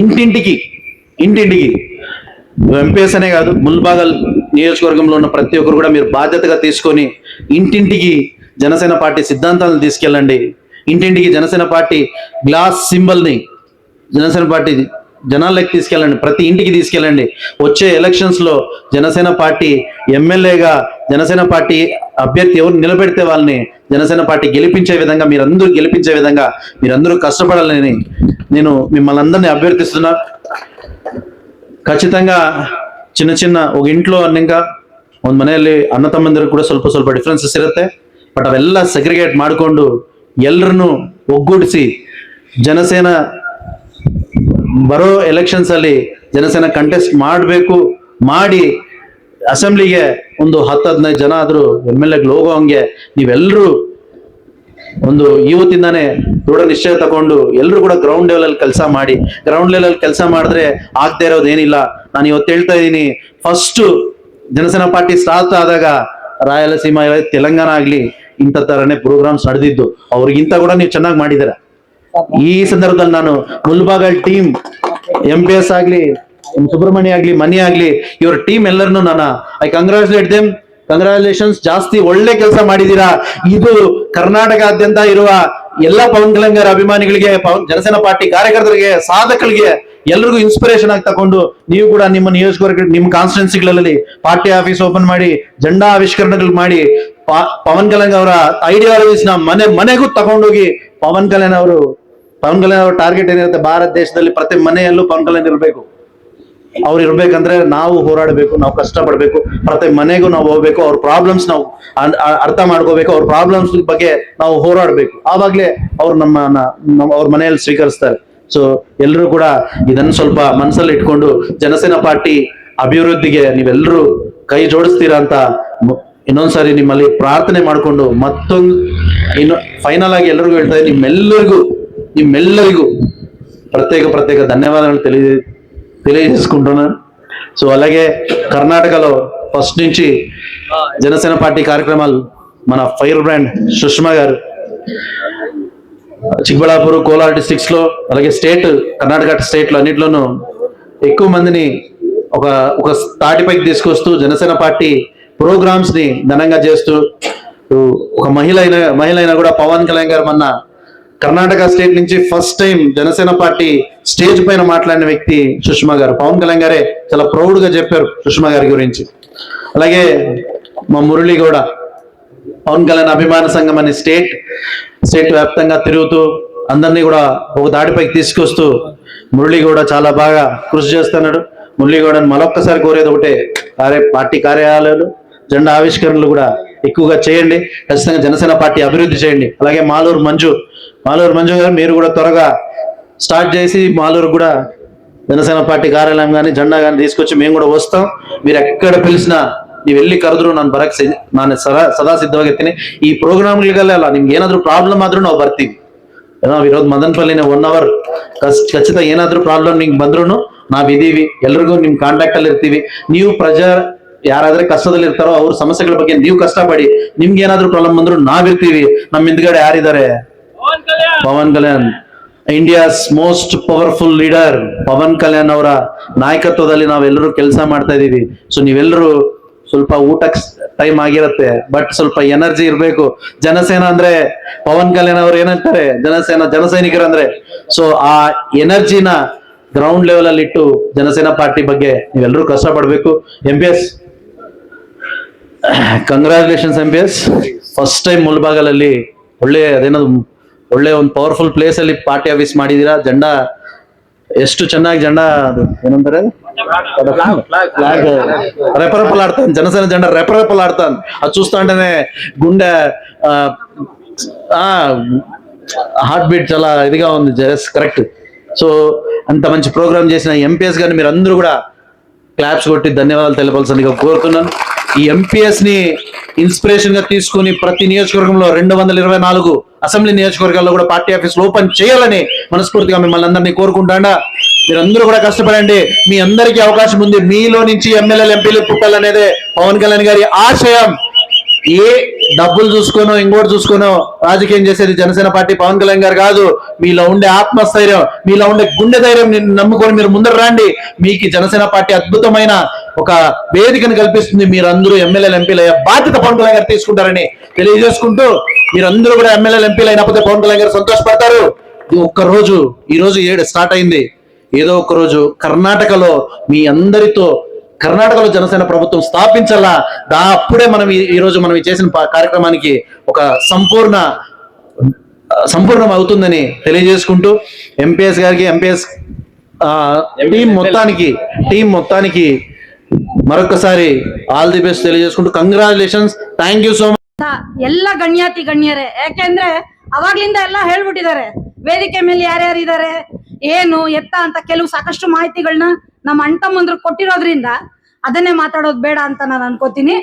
ఇంటింటికి MPS అనే కాదు, ముల్బాగల్ నియోజకవర్గంలో ఉన్న ప్రతి ఒక్కరు కూడా మీరు బాధ్యతగా తీసుకొని ఇంటింటికి జనసేన పార్టీ సిద్ధాంతాలను తీసుకెళ్ళండి. ఇంటింటికి జనసేన పార్టీ గ్లాస్ సింబల్ ని జనసేన పార్టీ జనాల్లోకి తీసుకెళ్ళండి, ప్రతి ఇంటికి తీసుకెళ్ళండి. వచ్చే ఎలక్షన్స్ లో జనసేన పార్టీ ఎమ్మెల్యేగా జనసేన పార్టీ అభ్యర్థి ఎవరు నిలబెడితే వాళ్ళని జనసేన పార్టీ గెలిపించే విధంగా మీరందరూ కష్టపడాలని నేను మిమ్మల్ని అందరినీ అభ్యర్థిస్తున్నా. ಖಚಿతంగా ಚಿನ್ನ ಒಬ್ಬ ಇಂట్లో ಅನ್ನಂಗ ಒಂದ್ ಮನೆಯಲ್ಲಿ ಅಣ್ಣ ತಮ್ಮಂದಿರು ಕೂಡ ಸ್ವಲ್ಪ ಡಿಫ್ರೆನ್ಸಸ್ ಇರುತ್ತೆ. ಬಟ್ ಅವೆಲ್ಲ ಸೆಗ್ರಿಗೇಟ್ ಮಾಡಿಕೊಂಡು ಎಲ್ಲರನ್ನು ಒಗ್ಗೂಡಿಸಿ ಜನಸೇನಾ ಬರೋ ಎಲೆಕ್ಷನ್ಸ್ ಅಲ್ಲಿ ಜನಸೇನಾ ಕಂಟೆಸ್ಟ್ ಮಾಡಿ ಅಸೆಂಬ್ಲಿಗೆ ಒಂದು 10-15 ಜನ ಆದ್ರೂ MLA ಹೋಗೋ ಹಂಗೆ ನೀವೆಲ್ಲರೂ ಒಂದು ಇವತ್ತಿಂದಾನೇ ದೃಢ ನಿಶ್ಚಯ ತಗೊಂಡು ಎಲ್ಲರೂ ಕೂಡ ಗ್ರೌಂಡ್ ಲೆವೆಲ್ ಅಲ್ಲಿ ಕೆಲಸ ಮಾಡಿದ್ರೆ ಆಗದೆ ಇರೋದೇನಿಲ್ಲ. ನಾನು ಇವತ್ತು ಹೇಳ್ತಾ ಇದ್ದೀನಿ, ಫಸ್ಟ್ ಜನಸೇನಾ ಪಾರ್ಟಿ ಸ್ಟಾರ್ಟ್ ಆದಾಗ ರಾಯಲಸೀಮಾ ತೆಲಂಗಾಣ ಆಗ್ಲಿ ಇಂಥ ತರನೇ ಪ್ರೋಗ್ರಾಮ್ಸ್ ನಡೆದಿದ್ದು, ಅವ್ರಿಗಿಂತ ಕೂಡ ನೀವು ಚೆನ್ನಾಗಿ ಮಾಡಿದ್ದೀರ. ಈ ಸಂದರ್ಭದಲ್ಲಿ ನಾನು ಮುಲ್ಬಾಗಲ್ ಟೀಮ್ MPS ಆಗ್ಲಿ, ಸುಬ್ರಹ್ಮಣ್ಯ ಆಗ್ಲಿ, ಮನಿ ಆಗ್ಲಿ, ಇವ್ರ ಟೀಮ್ ಎಲ್ಲರನ್ನು ನಾನು ಐ ಕಂಗ್ರಾಚುಲೇಟ್ ದೆಮ್. ಕಂಗ್ರಾಚುಲೇಷನ್ಸ್, ಜಾಸ್ತಿ ಒಳ್ಳೆ ಕೆಲಸ ಮಾಡಿದೀರಾ. ಇದು ಕರ್ನಾಟಕಾದ್ಯಂತ ಇರುವ ಎಲ್ಲ ಪವನ್ ಕಲ್ಯಾಣ್ ಅಭಿಮಾನಿಗಳಿಗೆ, ಜನಸೇನಾ ಪಾರ್ಟಿ ಕಾರ್ಯಕರ್ತರಿಗೆ, ಸಾಧಕರಿಗೆ ಎಲ್ರಿಗೂ ಇನ್ಸ್ಪಿರೇಷನ್ ಆಗಿ ತಕೊಂಡು ನೀವು ಕೂಡ ನಿಮ್ಮ ನಿಯೋಜಕವರ್ಗ, ನಿಮ್ಮ ಕಾನ್ಸ್ಟಿಟ್ಯೂನ್ಸಿಗಳಲ್ಲಿ ಪಾರ್ಟಿ ಆಫೀಸ್ ಓಪನ್ ಮಾಡಿ, ಜೆಂಡಾ ಆವಿಷ್ಕರಣಗಳು ಮಾಡಿ, ಪವನ್ ಕಲ್ಯಾಣ್ ಅವರ ಐಡಿಯಾಲಜೀಸ್ ನ ಮನೆಗೂ ತಗೊಂಡೋಗಿ ಪವನ್ ಕಲ್ಯಾಣ್ ಅವ್ರ ಟಾರ್ಗೆಟ್ ಏನಿರುತ್ತೆ, ಭಾರತ ದೇಶದಲ್ಲಿ ಪ್ರತಿ ಮನೆಯಲ್ಲೂ ಪವನ್ ಕಲ್ಯಾಣ್ ಇರಬೇಕು. ಅವ್ರು ಇರ್ಬೇಕಂದ್ರೆ ನಾವು ಹೋರಾಡಬೇಕು, ನಾವು ಕಷ್ಟಪಡ್ಬೇಕು, ಪ್ರತಿ ಮನೆಗೂ ನಾವು ಹೋಗ್ಬೇಕು, ಅವ್ರ ಪ್ರಾಬ್ಲಮ್ಸ್ ನಾವು ಅರ್ಥ ಮಾಡ್ಕೋಬೇಕು, ಅವ್ರ ಪ್ರಾಬ್ಲಮ್ಸ್ ಬಗ್ಗೆ ನಾವು ಹೋರಾಡ್ಬೇಕು. ಆವಾಗ್ಲೇ ಅವ್ರು ಅವ್ರ ಮನೆಯಲ್ಲಿ ಸ್ವೀಕರಿಸ್ತಾರೆ. ಸೊ ಎಲ್ಲರೂ ಕೂಡ ಇದನ್ನು ಸ್ವಲ್ಪ ಮನಸ್ಸಲ್ಲಿ ಇಟ್ಕೊಂಡು ಜನಸೇನಾ ಪಾರ್ಟಿ ಅಭಿವೃದ್ಧಿಗೆ ನೀವೆಲ್ಲರೂ ಕೈ ಜೋಡಿಸ್ತೀರಾ ಅಂತ ಇನ್ನೊಂದ್ಸಾರಿ ನಿಮ್ಮಲ್ಲಿ ಪ್ರಾರ್ಥನೆ ಮಾಡಿಕೊಂಡು, ಇನ್ನು ಫೈನಲ್ ಆಗಿ ಎಲ್ಲರಿಗೂ ಹೇಳ್ತಾ ಇದ್ದೀನಿ, ನಿಮ್ಮೆಲ್ಲರಿಗೂ ప్రత్యేక ధన్యవాదాలు తెలియజేసుకుంటున్నాను. సో అలాగే కర్ణాటకలో ఫస్ట్ నుంచి జనసేన పార్టీ కార్యక్రమాలు మన ఫైర్ బ్రాండ్ సుష్మా గారు చిక్కబళ్ళాపూర్, కోలార్ డిస్ట్రిక్ట్స్ లో, అలాగే కర్ణాటక స్టేట్ లో అన్నిట్లోనూ ఎక్కువ మందిని ఒక తాటిపైకి తీసుకొస్తూ జనసేన పార్టీ ప్రోగ్రామ్స్ ని ఘనంగా చేస్తూ, ఒక మహిళ అయినా కూడా పవన్ కళ్యాణ్ గారు మొన్న కర్ణాటక స్టేట్ నుంచి first time Janasena party stage పైన మాట్లాడిన వ్యక్తి సుష్మా గారు. పవన్ కళ్యాణ్ గారే చాలా ప్రౌడ్ గా చెప్పారు సుష్మా గారి గురించి. అలాగే మా మురళి కూడా పవన్ కళ్యాణ్ అభిమాన సంఘం అని స్టేట్ వ్యాప్తంగా తిరుగుతూ అందరినీ కూడా ఒక దాడిపైకి తీసుకొస్తూ మురళి కూడా చాలా బాగా కృషి చేస్తున్నాడు. మురళి కూడా మరొక్కసారి కోరేది ఒకటే, పార్టీ కార్యాలయాలు, జెండా ఆవిష్కరణలు కూడా ఎక్కువగా చేయండి. ఖచ్చితంగా జనసేన పార్టీ అభివృద్ధి చేయండి. అలాగే మాలూరు మంజు గారు, మీరు కూడా త్వరగా స్టార్ట్ చేసి మాలూరు కూడా జనసేన పార్టీ కార్యాలయం కానీ జెండా కానీ తీసుకొచ్చి మేము కూడా ವಸ್ತಾಂ. మీరు ಎక్కడ పిలిచినా ನೀವು ಎಲ್ಲಿ ಕರೆದ್ರು ನಾನು ಸದಾ ಸಿದ್ಧವಾಗಿರ್ತೀನಿ. ಈ ಪ್ರೋಗ್ರಾಮ್ಗಳಿಗೆಲ್ಲ ನಿಮ್ಗೆ ಏನಾದ್ರು ಪ್ರಾಬ್ಲಮ್ ಆದ್ರೂ ನಾವು ಬರ್ತೀವಿ. ನಾವು ಇರೋದು ಮದನಪಲ್ಲಿನ 1 hour, ಖಚಿತ ಏನಾದ್ರೂ ಪ್ರಾಬ್ಲಮ್ ನಿಮ್ಗೆ ಬಂದ್ರು ನಾವಿದೀವಿ. ಎಲ್ರಿಗೂ ನಿಮ್ ಕಾಂಟ್ಯಾಕ್ಟ್ ಅಲ್ಲಿ ಇರ್ತೀವಿ. ನೀವು ಯಾರಾದ್ರೆ ಕಷ್ಟದಲ್ಲಿ ಇರ್ತಾರೋ ಅವ್ರ ಸಮಸ್ಯೆಗಳ ಬಗ್ಗೆ ನೀವು ಕಷ್ಟಪಡಿ. ನಿಮ್ಗೆ ಏನಾದ್ರೂ ಪ್ರಾಬ್ಲಮ್ ಬಂದ್ರು ನಾವಿರ್ತೀವಿ. ನಮ್ಮ ಹಿಂದ್ಗಡೆ ಯಾರಿದ್ದಾರೆ? Pavan Kalyan, India's most powerful leader Pavan Kalyan ಅವರ ನಾಯಕತ್ವದಲ್ಲಿ ನಾವೆಲ್ಲರೂ ಕೆಲಸ ಮಾಡ್ತಾ ಇದೀವಿ. ಸೊ ನೀವೆಲ್ಲರೂ ಸ್ವಲ್ಪ ಊಟಕ್ಕೆ ಟೈಮ್ ಆಗಿರತ್ತೆ, ಬಟ್ ಸ್ವಲ್ಪ ಎನರ್ಜಿ ಇರ್ಬೇಕು. ಜನಸೇನಾ ಅಂದ್ರೆ ಪವನ್ ಕಲ್ಯಾಣ್ ಅವ್ರು ಏನಂತಾರೆ, ಜನಸೈನಿಕರಂದ್ರೆ. ಸೊ ಆ ಎನರ್ಜಿನ ಗ್ರೌಂಡ್ ಲೆವೆಲ್ ಅಲ್ಲಿ ಇಟ್ಟು ಜನಸೇನಾ ಪಾರ್ಟಿ ಬಗ್ಗೆ ನೀವೆಲ್ಲರೂ ಕಷ್ಟ ಪಡ್ಬೇಕು. MPS congratulations MPS. First time ಮುಲ್ಬಾಗಲಲ್ಲಿ ಒಳ್ಳೆ ಒಂದು ಪವರ್ಫುಲ್ ಪ್ಲೇಸ್ ಅಲ್ಲಿ ಪಾರ್ಟಿ ಆಫೀಸ್ ಮಾಡಿದೀರಾ. ಜೆಂಡಾ ಎಷ್ಟು ಚೆನ್ನಾಗಿ ಏನಂತಾರೆ, ఫ్లాగ్ రెపరెపలాడుతాను, జనసేన జెండా రెపరెపలాడుతాను. అది చూస్తుంటేనే గుండె హార్ట్ బీట్ చాలా ఇదిగా ఉంది. కరెక్ట్. సో అంత మంచి ప్రోగ్రామ్ చేసిన MPS గారిని మీరు అందరూ కూడా క్లాప్స్ కొట్టి ధన్యవాదాలు తెలపాల్సిందిగా కోరుతున్నాను. ఈ MPS ని ఇన్స్పిరేషన్ గా తీసుకుని ప్రతి నియోజకవర్గంలో 224 అసెంబ్లీ నియోజకవర్గాల్లో కూడా పార్టీ ఆఫీస్ ఓపెన్ చేయాలని మనస్ఫూర్తిగా మిమ్మల్ని అందరినీ కోరుకుంటాడా. మీరందరూ కూడా కష్టపడండి. మీ అందరికీ అవకాశం ఉంది. మీలో నుంచి ఎమ్మెల్యేలు, ఎంపీలు పుట్టాలనేదే పవన్ కళ్యాణ్ గారి ఆశయం. ఏ డబ్బులు చూసుకోనో ఇంకోటి చూసుకోనో రాజకీయం చేసేది జనసేన పార్టీ, పవన్ కళ్యాణ్ గారు కాదు. మీలో ఉండే ఆత్మస్థైర్యం, మీలో ఉండే గుండె ధైర్యం నమ్ముకొని మీరు ముందర రండి. మీకు జనసేన పార్టీ అద్భుతమైన ఒక వేదికను కల్పిస్తుంది. మీరందరూ ఎమ్మెల్యేలు, ఎంపీలు అయ్యే బాధ్యత పవన్ కళ్యాణ్ గారు తీసుకుంటారని తెలియజేసుకుంటూ, మీరందరూ కూడా ఎమ్మెల్యేలు, ఎంపీలు అయినప్పుడు పవన్ కళ్యాణ్ గారు సంతోషపడతారు. ఒక్కరోజు, ఈ రోజు 7 స్టార్ట్ అయింది. ఏదో ఒక రోజు కర్ణాటకలో మీ అందరితో కర్ణాటకలో జనసేన ప్రభుత్వం స్థాపించాలా. అప్పుడే ఈ రోజు మనం చేసిన కార్యక్రమానికి ఒక సంపూర్ణం అవుతుందని తెలియజేసుకుంటూ, MPS గారికి, MPS టీం మొత్తానికి మరొకసారి ಆಲ್ ದಿ ಬೆಸ್ಟ್ తెలియజేసుకుంటూ congratulations. Thank you so much. ಎಲ್ಲ ಗಣ್ಯರೇ, ಯಾಕೆಂದ್ರೆ ಅವಾಗ್ಲಿಂದ ಎಲ್ಲ ಹೇಳ್ಬಿಟ್ಟಿದ್ದಾರೆ ವೇದಿಕೆ ಮೇಲೆ ಯಾರ್ಯಾರು ಇದ್ದಾರೆ, ಏನು ಎತ್ತ ಅಂತ ಕೆಲವು ಸಾಕಷ್ಟು ಮಾಹಿತಿಗಳನ್ನ ನಮ್ಮ ಅಣ್ತಮ್ಮಂದ್ರು ಕೊಟ್ಟಿರೋದ್ರಿಂದ ಅದನ್ನೇ ಮಾತಾಡೋದು ಬೇಡ ಅಂತ ನಾನು ಅನ್ಕೋತೀನಿ.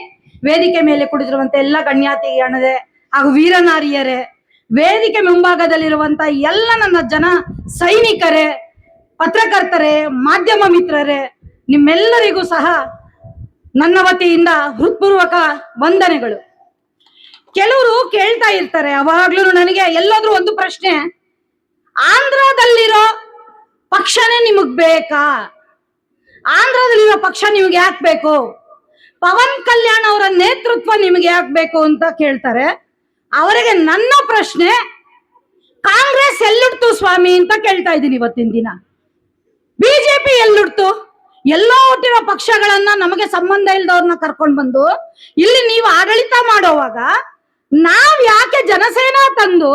ವೇದಿಕೆ ಮೇಲೆ ಕುಳಿತಿರುವಂತ ಎಲ್ಲ ಗಣ್ಯಾತಿ ಗಣದೆ ಹಾಗೂ ವೀರನಾರಿಯರೇ, ವೇದಿಕೆ ಮುಂಭಾಗದಲ್ಲಿರುವಂತ ಎಲ್ಲ ನನ್ನ ಜನ ಸೈನಿಕರೇ, ಪತ್ರಕರ್ತರೇ, ಮಾಧ್ಯಮ ಮಿತ್ರರೇ, ನಿಮ್ಮೆಲ್ಲರಿಗೂ ಸಹ ನನ್ನ ವತಿಯಿಂದ ಹೃತ್ಪೂರ್ವಕ ವಂದನೆಗಳು. ಕೆಲವರು ಕೇಳ್ತಾ ಇರ್ತಾರೆ ಅವಾಗ್ಲೂ ನನಗೆ ಎಲ್ಲಾದ್ರೂ ಒಂದು ಪ್ರಶ್ನೆ, ಆಂಧ್ರದಲ್ಲಿರೋ ಪಕ್ಷನೇ ನಿಮಗ್ ಬೇಕಾ? ಆಂಧ್ರದಲ್ಲಿರೋ ಪಕ್ಷ ನಿಮ್ಗೆ ಯಾಕೆ ಬೇಕು? ಪವನ್ ಕಲ್ಯಾಣ್ ಅವರ ನೇತೃತ್ವ ನಿಮ್ಗೆ ಯಾಕೆ ಬೇಕು ಅಂತ ಕೇಳ್ತಾರೆ. ಅವರಿಗೆ ನನ್ನ ಪ್ರಶ್ನೆ, ಕಾಂಗ್ರೆಸ್ ಎಲ್ಲುಡ್ತು ಸ್ವಾಮಿ ಅಂತ ಕೇಳ್ತಾ ಇದ್ದೀನಿ ಇವತ್ತಿನ ದಿನ. ಬಿಜೆಪಿ ಎಲ್ಲುಡ್ತು? ಎಲ್ಲೋ ಹುಟ್ಟಿರೋ ಪಕ್ಷಗಳನ್ನ ನಮಗೆ ಸಂಬಂಧ ಇಲ್ದವ್ರನ್ನ ಕರ್ಕೊಂಡ್ ಬಂದು ಇಲ್ಲಿ ನೀವು ಆಡಳಿತ ಮಾಡೋವಾಗ ನಾವ್ ಯಾಕೆ ಜನಸೇನಾ ತಂದು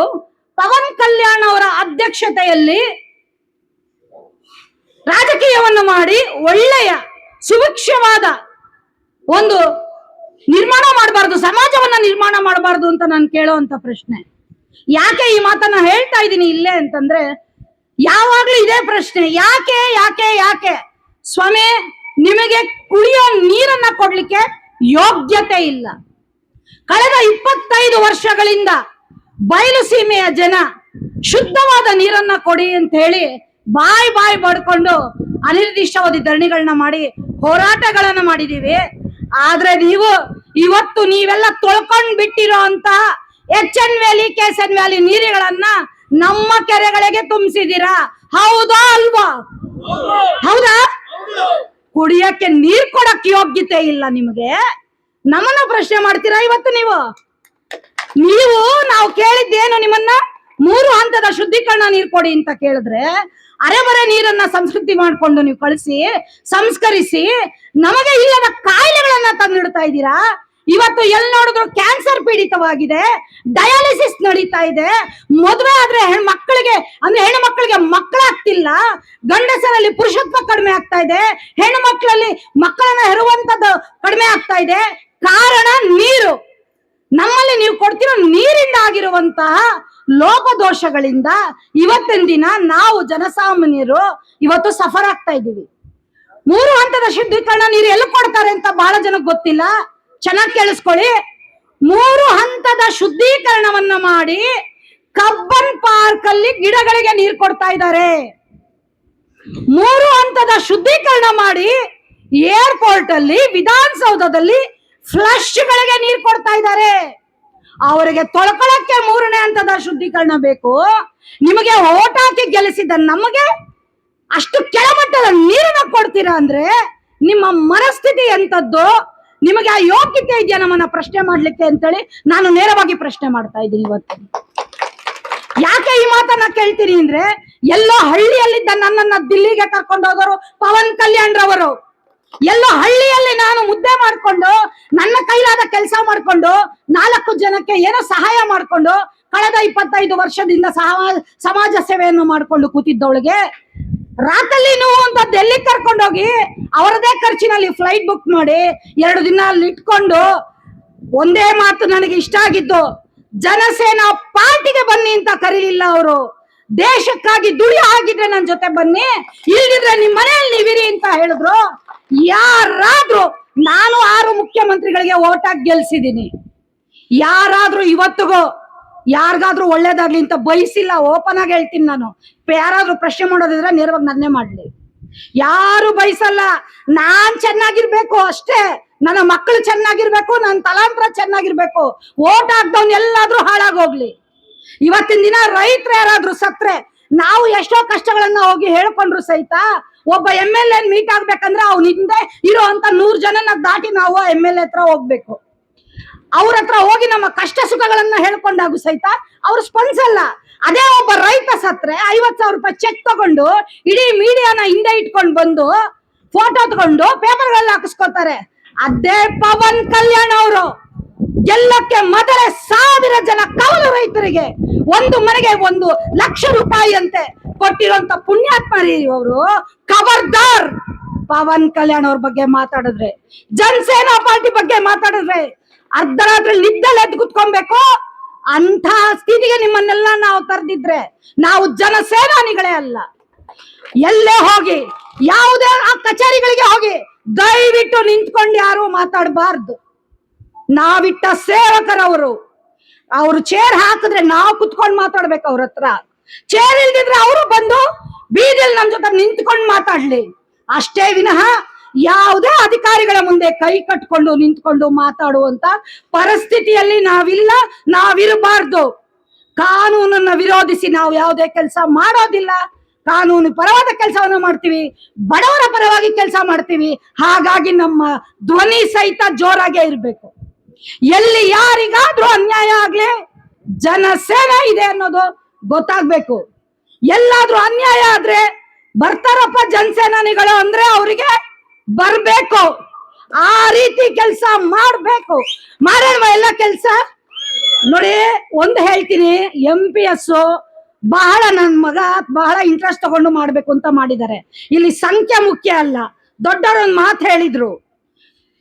ಪವನ್ ಕಲ್ಯಾಣ್ ಅವರ ಅಧ್ಯಕ್ಷತೆಯಲ್ಲಿ ರಾಜಕೀಯವನ್ನು ಮಾಡಿ ಒಳ್ಳೆಯ ಸುಭಿಕ್ಷವಾದ ಒಂದು ನಿರ್ಮಾಣ ಮಾಡಬಾರ್ದು, ಸಮಾಜವನ್ನ ನಿರ್ಮಾಣ ಮಾಡಬಾರ್ದು ಅಂತ ನಾನು ಕೇಳೋವಂತ ಪ್ರಶ್ನೆ. ಯಾಕೆ ಈ ಮಾತನ್ನ ಹೇಳ್ತಾ ಇದ್ದೀನಿ ಇಲ್ಲೇ ಅಂತಂದ್ರೆ, ಯಾವಾಗ್ಲೂ ಇದೇ ಪ್ರಶ್ನೆ, ಯಾಕೆ ಯಾಕೆ ಯಾಕೆ ಸ್ವಾಮಿ ನಿಮಗೆ ಕುಡಿಯೋ ನೀರನ್ನ ಕೊಡ್ಲಿಕ್ಕೆ ಯೋಗ್ಯತೆ ಇಲ್ಲ. ಕಳೆದ 25 ವರ್ಷಗಳಿಂದ ಬಯಲು ಸೀಮೆಯ ಜನ ಶುದ್ಧವಾದ ನೀರನ್ನ ಕೊಡಿ ಅಂತ ಹೇಳಿ ಬಾಯಿ ಬಡ್ಕೊಂಡು ಅನಿರ್ದಿಷ್ಟಾವಧಿ ಧರಣಿಗಳನ್ನ ಮಾಡಿ ಹೋರಾಟಗಳನ್ನ ಮಾಡಿದೀವಿ. ಆದ್ರೆ ನೀವು ಇವತ್ತು ನೀವೆಲ್ಲ ತೊಳ್ಕೊಂಡ್ ಬಿಟ್ಟಿರೋ ಅಂತ HN ವ್ಯಾಲಿ KSN ವ್ಯಾಲಿ ನೀರುಗಳನ್ನ ನಮ್ಮ ಕೆರೆಗಳಿಗೆ ತುಂಬಿಸಿದೀರಾ. ಹೌದಾ ಅಲ್ವಾ? ಹೌದಾ? ಕುಡಿಯಕ್ಕೆ ನೀರ್ ಕೊಡಕ್ ಯೋಗ್ಯತೆ ಇಲ್ಲ ನಿಮಗೆ. ನಮ್ಮನ್ನ ಪ್ರಶ್ನೆ ಮಾಡ್ತೀರಾ ಇವತ್ತು ನೀವು? ನಾವು ಕೇಳಿದ್ದೇನು ನಿಮ್ಮನ್ನ? 3 ಹಂತದ ಶುದ್ಧೀಕರಣ ನೀರು ಕೊಡಿ ಅಂತ ಕೇಳಿದ್ರೆ ಅರೆಬರೆ ನೀರನ್ನ ಸಂಸ್ಕೃತಿ ಮಾಡ್ಕೊಂಡು ನೀವು ಕಳಿಸಿ ಸಂಸ್ಕರಿಸಿ ನಮಗೆ ಇಲ್ಲದ ಕಾಯಿಲೆಗಳನ್ನ ತಂದಿಡ್ತಾ ಇದ್ದೀರಾ. ಇವತ್ತು ಎಲ್ಲಿ ನೋಡಿದ್ರು ಕ್ಯಾನ್ಸರ್ ಪೀಡಿತವಾಗಿದೆ, ಡಯಾಲಿಸಿಸ್ ನಡೀತಾ ಇದೆ. ಮದುವೆ ಆದ್ರೆ ಹೆಣ್ಮಕ್ಳಿಗೆ ಮಕ್ಕಳಾಗ್ತಿಲ್ಲ, ಗಂಡಸರಲ್ಲಿ ಪುರುಷತ್ವ ಕಡಿಮೆ ಆಗ್ತಾ ಇದೆ, ಹೆಣ್ಣು ಮಕ್ಕಳಲ್ಲಿ ಮಕ್ಕಳನ್ನ ಹೆರುವಂತದ್ದು ಕಡಿಮೆ ಆಗ್ತಾ ಇದೆ. ಕಾರಣ ನೀರು. ನಮ್ಮಲ್ಲಿ ನೀವು ಕೊಡ್ತಿರೋ ನೀರಿಂದ ಆಗಿರುವಂತಹ ಲೋಪದೋಷಗಳಿಂದ ಇವತ್ತಿನ ದಿನ ನಾವು ಜನಸಾಮಾನ್ಯರು ಇವತ್ತು ಸಫರ್ ಆಗ್ತಾ ಇದ್ದೀವಿ. 3 ಹಂತದ ಶುದ್ಧೀಕರಣ ನೀರು ಎಲ್ಲಿ ಕೊಡ್ತಾರೆ ಅಂತ ಬಹಳ ಜನಕ್ಕೆ ಗೊತ್ತಿಲ್ಲ. ಚೆನ್ನಾಗಿ ಕೇಳಿಸ್ಕೊಳ್ಳಿ. 3 ಹಂತದ ಶುದ್ಧೀಕರಣವನ್ನ ಮಾಡಿ ಕಬ್ಬನ್ ಪಾರ್ಕ್ ಅಲ್ಲಿ ಗಿಡಗಳಿಗೆ ನೀರು ಕೊಡ್ತಾ ಇದ್ದಾರೆ. 3 ಹಂತದ ಶುದ್ಧೀಕರಣ ಮಾಡಿ ಏರ್ಪೋರ್ಟ್ ಅಲ್ಲಿ, ವಿಧಾನಸೌಧದಲ್ಲಿ ಫ್ಲಶ್ ಗಳಿಗೆ ನೀರು ಕೊಡ್ತಾ ಇದ್ದಾರೆ. ಅವರಿಗೆ ತೊಳ್ಕೊಳಕ್ಕೆ 3ನೇ ಹಂತದ ಶುದ್ಧೀಕರಣ ಬೇಕು. ನಿಮಗೆ ಓಟ್ ಹಾಕಿ ಗೆಲ್ಲಿಸಿದ ನಮಗೆ ಅಷ್ಟು ಕೆಳಮಟ್ಟದ ನೀರನ್ನ ಕೊಡ್ತೀರಾ ಅಂದ್ರೆ ನಿಮ್ಮ ಮನಸ್ಥಿತಿ ಎಂತದ್ದು? ನಿಮಗೆ ಆ ಯೋಗ್ಯತೆ ಇದೆಯಾ ನಮ್ಮನ್ನ ಪ್ರಶ್ನೆ ಮಾಡ್ಲಿಕ್ಕೆ ಅಂತೇಳಿ ನಾನು ನೇರವಾಗಿ ಪ್ರಶ್ನೆ ಮಾಡ್ತಾ ಇದ್ದೀನಿ ಇವತ್ತು. ಯಾಕೆ ಈ ಮಾತನ್ನ ಕೇಳ್ತೀನಿ ಅಂದ್ರೆ, ಎಲ್ಲೋ ಹಳ್ಳಿಯಲ್ಲಿದ್ದ ನನ್ನನ್ನ ದಿಲ್ಲಿಗೆ ಕರ್ಕೊಂಡು ಹೋಗೋರು ಪವನ್ ಕಲ್ಯಾಣ್ ರವರು. ಎಲ್ಲೋ ಹಳ್ಳಿಯಲ್ಲಿ ನಾನು ಮುದ್ದೆ ಮಾಡ್ಕೊಂಡು ನನ್ನ ಕೈಲಾದ ಕೆಲಸ ಮಾಡ್ಕೊಂಡು 4 ಜನಕ್ಕೆ ಏನೋ ಸಹಾಯ ಮಾಡ್ಕೊಂಡು ಕಳೆದ 25 ವರ್ಷದಿಂದ ಸಮಾಜ ಸೇವೆಯನ್ನು ಮಾಡ್ಕೊಂಡು ಕೂತಿದ್ದವಳಿಗೆ ರಾತ್ರಿ ಅಂತ ಡೆಲ್ಲಿ ಕರ್ಕೊಂಡೋಗಿ ಅವರದೇ ಖರ್ಚಿನಲ್ಲಿ ಫ್ಲೈಟ್ ಬುಕ್ ಮಾಡಿ 2 ದಿನ ಅಲ್ಲಿ ಇಟ್ಕೊಂಡು ಒಂದೇ ಮಾತು ನನಗೆ ಇಷ್ಟ ಆಗಿದ್ದು, ಜನಸೇನಾ ಪಾರ್ಟಿಗೆ ಬನ್ನಿ ಅಂತ ಕರೀಲಿಲ್ಲ ಅವರು. ದೇಶಕ್ಕಾಗಿ ದುಡಿಯೋ ಆಗಿದ್ರೆ ನನ್ನ ಜೊತೆ ಬನ್ನಿ, ಇಲ್ದಿದ್ರೆ ನಿಮ್ ಮನೆಯಲ್ಲಿ ನೀವಿರಿ ಅಂತ ಹೇಳಿದ್ರು. ಯಾರಾದ್ರೂ, ನಾನು 6 ಮುಖ್ಯಮಂತ್ರಿಗಳಿಗೆ ಓಟ್ ಹಾಕಿ ಗೆಲ್ಸಿದೀನಿ. ಯಾರಾದ್ರೂ ಇವತ್ತಿಗೂ ಯಾರಿಗಾದ್ರೂ ಒಳ್ಳೇದಾಗ್ಲಿ ಅಂತ ಬಯಸಿಲ್ಲ. ಓಪನ್ ಆಗಿ ಹೇಳ್ತೀನಿ ನಾನು. ಯಾರಾದ್ರೂ ಪ್ರಶ್ನೆ ಮಾಡೋದಿದ್ರೆ ನೇರವಾಗಿ ನನ್ನೇ ಮಾಡ್ಲಿ. ಯಾರು ಬಯಸಲ್ಲ. ನಾನ್ ಚೆನ್ನಾಗಿರ್ಬೇಕು ಅಷ್ಟೇ, ನನ್ನ ಮಕ್ಕಳು ಚೆನ್ನಾಗಿರ್ಬೇಕು, ನನ್ನ ತಲಾಂತರ ಚೆನ್ನಾಗಿರ್ಬೇಕು. ಓಟ್ ಹಾಕ್ದವ್ನ್ ಎಲ್ಲಾದ್ರೂ ಹಾಳಾಗೋಗ್ಲಿ. ಇವತ್ತಿನ ದಿನ ರೈತರು ಯಾರಾದ್ರೂ ಸತ್ರೆ ನಾವು ಎಷ್ಟೋ ಕಷ್ಟಗಳನ್ನ ಹೋಗಿ ಹೇಳ್ಕೊಂಡ್ರು ಸಹಿತ ಒಬ್ಬ MLA ಮೀಟ್ ಆಗ್ಬೇಕಂದ್ರೆ ಅವ್ನ ಹಿಂದೆ ಇರೋ ಅಂತ 100 ಜನನ ದಾಟಿ ನಾವು MLA ಹತ್ರ ಹೋಗ್ಬೇಕು. ಅವ್ರ ಹತ್ರ ಹೋಗಿ ನಮ್ಮ ಕಷ್ಟ ಸುಖಗಳನ್ನ ಹೇಳ್ಕೊಂಡಾಗು ಸಹಿತ ಅವ್ರು ಸ್ಪಂದಿಸಲ್ಲ. ಅದೇ ಒಬ್ಬ ರೈತ ಸತ್ರೆ 50,000 ರೂಪಾಯಿ ಚೆಕ್ ತಗೊಂಡು ಇಡೀ ಮೀಡಿಯಾನ ಹಿಂದೆ ಇಟ್ಕೊಂಡು ಬಂದು ಫೋಟೋ ತಗೊಂಡು ಪೇಪರ್ಗಳಲ್ಲಿ ಹಾಕಿಸ್ಕೊತಾರೆ. ಅದೇ ಪವನ್ ಕಲ್ಯಾಣ್ ಅವರು ಎಲ್ಲಕ್ಕೆ ಮೊದಲೇ 1000 ಜನ ಕೌಲು ರೈತರಿಗೆ ಒಂದು ಮನೆಗೆ 1 ಲಕ್ಷ ರೂಪಾಯಿ ಅಂತೆ ಕೊಟ್ಟಿರುವಂತ ಪುಣ್ಯಾತ್ಮರಿ ಅವರು. ಖಬರ್ದಾರ್ ಪವನ್ ಕಲ್ಯಾಣ್ ಅವ್ರ ಬಗ್ಗೆ ಮಾತಾಡಿದ್ರೆ, ಜನಸೇನಾ ಪಾರ್ಟಿ ಬಗ್ಗೆ ಮಾತಾಡಿದ್ರೆ ಅರ್ಧರಾತ್ರಿ ನಿದ್ದೆಲ್ಲ ಎದ್ದು ಕುತ್ಕೊಬೇಕು. ಅಂತ ಸ್ಥಿತಿಗೆ ನಿಮ್ಮನ್ನೆಲ್ಲ ನಾವು ತರದಿದ್ರೆ ನಾವು ಜನಸೇನಾನಿಗಳೇ ಅಲ್ಲ. ಎಲ್ಲೇ ಹೋಗಿ ಯಾವುದೇ ಆ ಕಚೇರಿಗಳಿಗೆ ಹೋಗಿ ದಯವಿಟ್ಟು ನಿಂತ್ಕೊಂಡು ಯಾರು ಮಾತಾಡಬಾರ್ದು. ನಾವಿಟ್ಟ ಸೇವಕರವರು. ಅವರು ಚೇರ್ ಹಾಕಿದ್ರೆ ನಾವು ಕುತ್ಕೊಂಡು ಮಾತಾಡ್ಬೇಕು ಅವ್ರ ಹತ್ರ. ಚೇರ್ ಇಲ್ದಿದ್ರೆ ಅವರು ಬಂದು ಬೀದಿಯಲ್ಲಿ ನಮ್ ಜೊತೆ ನಿಂತ್ಕೊಂಡು ಮಾತಾಡ್ಲಿ ಅಷ್ಟೇ ವಿನಃ ಯಾವುದೇ ಅಧಿಕಾರಿಗಳ ಮುಂದೆ ಕೈ ಕಟ್ಕೊಂಡು ನಿಂತ್ಕೊಂಡು ಮಾತಾಡುವಂತ ಪರಿಸ್ಥಿತಿಯಲ್ಲಿ ನಾವಿರಬಾರ್ದು. ಕಾನೂನನ್ನ ವಿರೋಧಿಸಿ ನಾವು ಯಾವುದೇ ಕೆಲಸ ಮಾಡೋದಿಲ್ಲ. ಕಾನೂನು ಪರವಾದ ಕೆಲಸವನ್ನ ಮಾಡ್ತೀವಿ, ಬಡವರ ಪರವಾಗಿ ಕೆಲಸ ಮಾಡ್ತೀವಿ. ಹಾಗಾಗಿ ನಮ್ಮ ಧ್ವನಿ ಸಹಿತ ಜೋರಾಗೇ ಇರ್ಬೇಕು. ಎಲ್ಲಿ ಯಾರಿಗಾದ್ರೂ ಅನ್ಯಾಯ ಆಗ್ಲಿ ಜನಸೇನೆ ಇದೆ ಅನ್ನೋದು ಗೊತ್ತಾಗ್ಬೇಕು. ಎಲ್ಲಾದ್ರೂ ಅನ್ಯಾಯ ಆದ್ರೆ ಬರ್ತಾರಪ್ಪ ಜನಸೇನಾನಿಗಳು ಅಂದ್ರೆ ಅವರಿಗೆ ಬರ್ಬೇಕು. ಆ ರೀತಿ ಕೆಲಸ ಮಾಡ್ಬೇಕು. ಮಾಡೋಣ ಎಲ್ಲ ಕೆಲಸ. ನೋಡಿ, ಒಂದು ಹೇಳ್ತೀನಿ, MPS ಬಹಳ ನನ್ನ ಮಗ ಬಹಳ ಇಂಟ್ರೆಸ್ಟ್ ತಗೊಂಡು ಮಾಡ್ಬೇಕು ಅಂತ ಮಾಡಿದ್ದಾರೆ. ಇಲ್ಲಿ ಸಂಖ್ಯೆ ಮುಖ್ಯ ಅಲ್ಲ. ದೊಡ್ಡವರೊಂದು ಮಾತು ಹೇಳಿದ್ರು,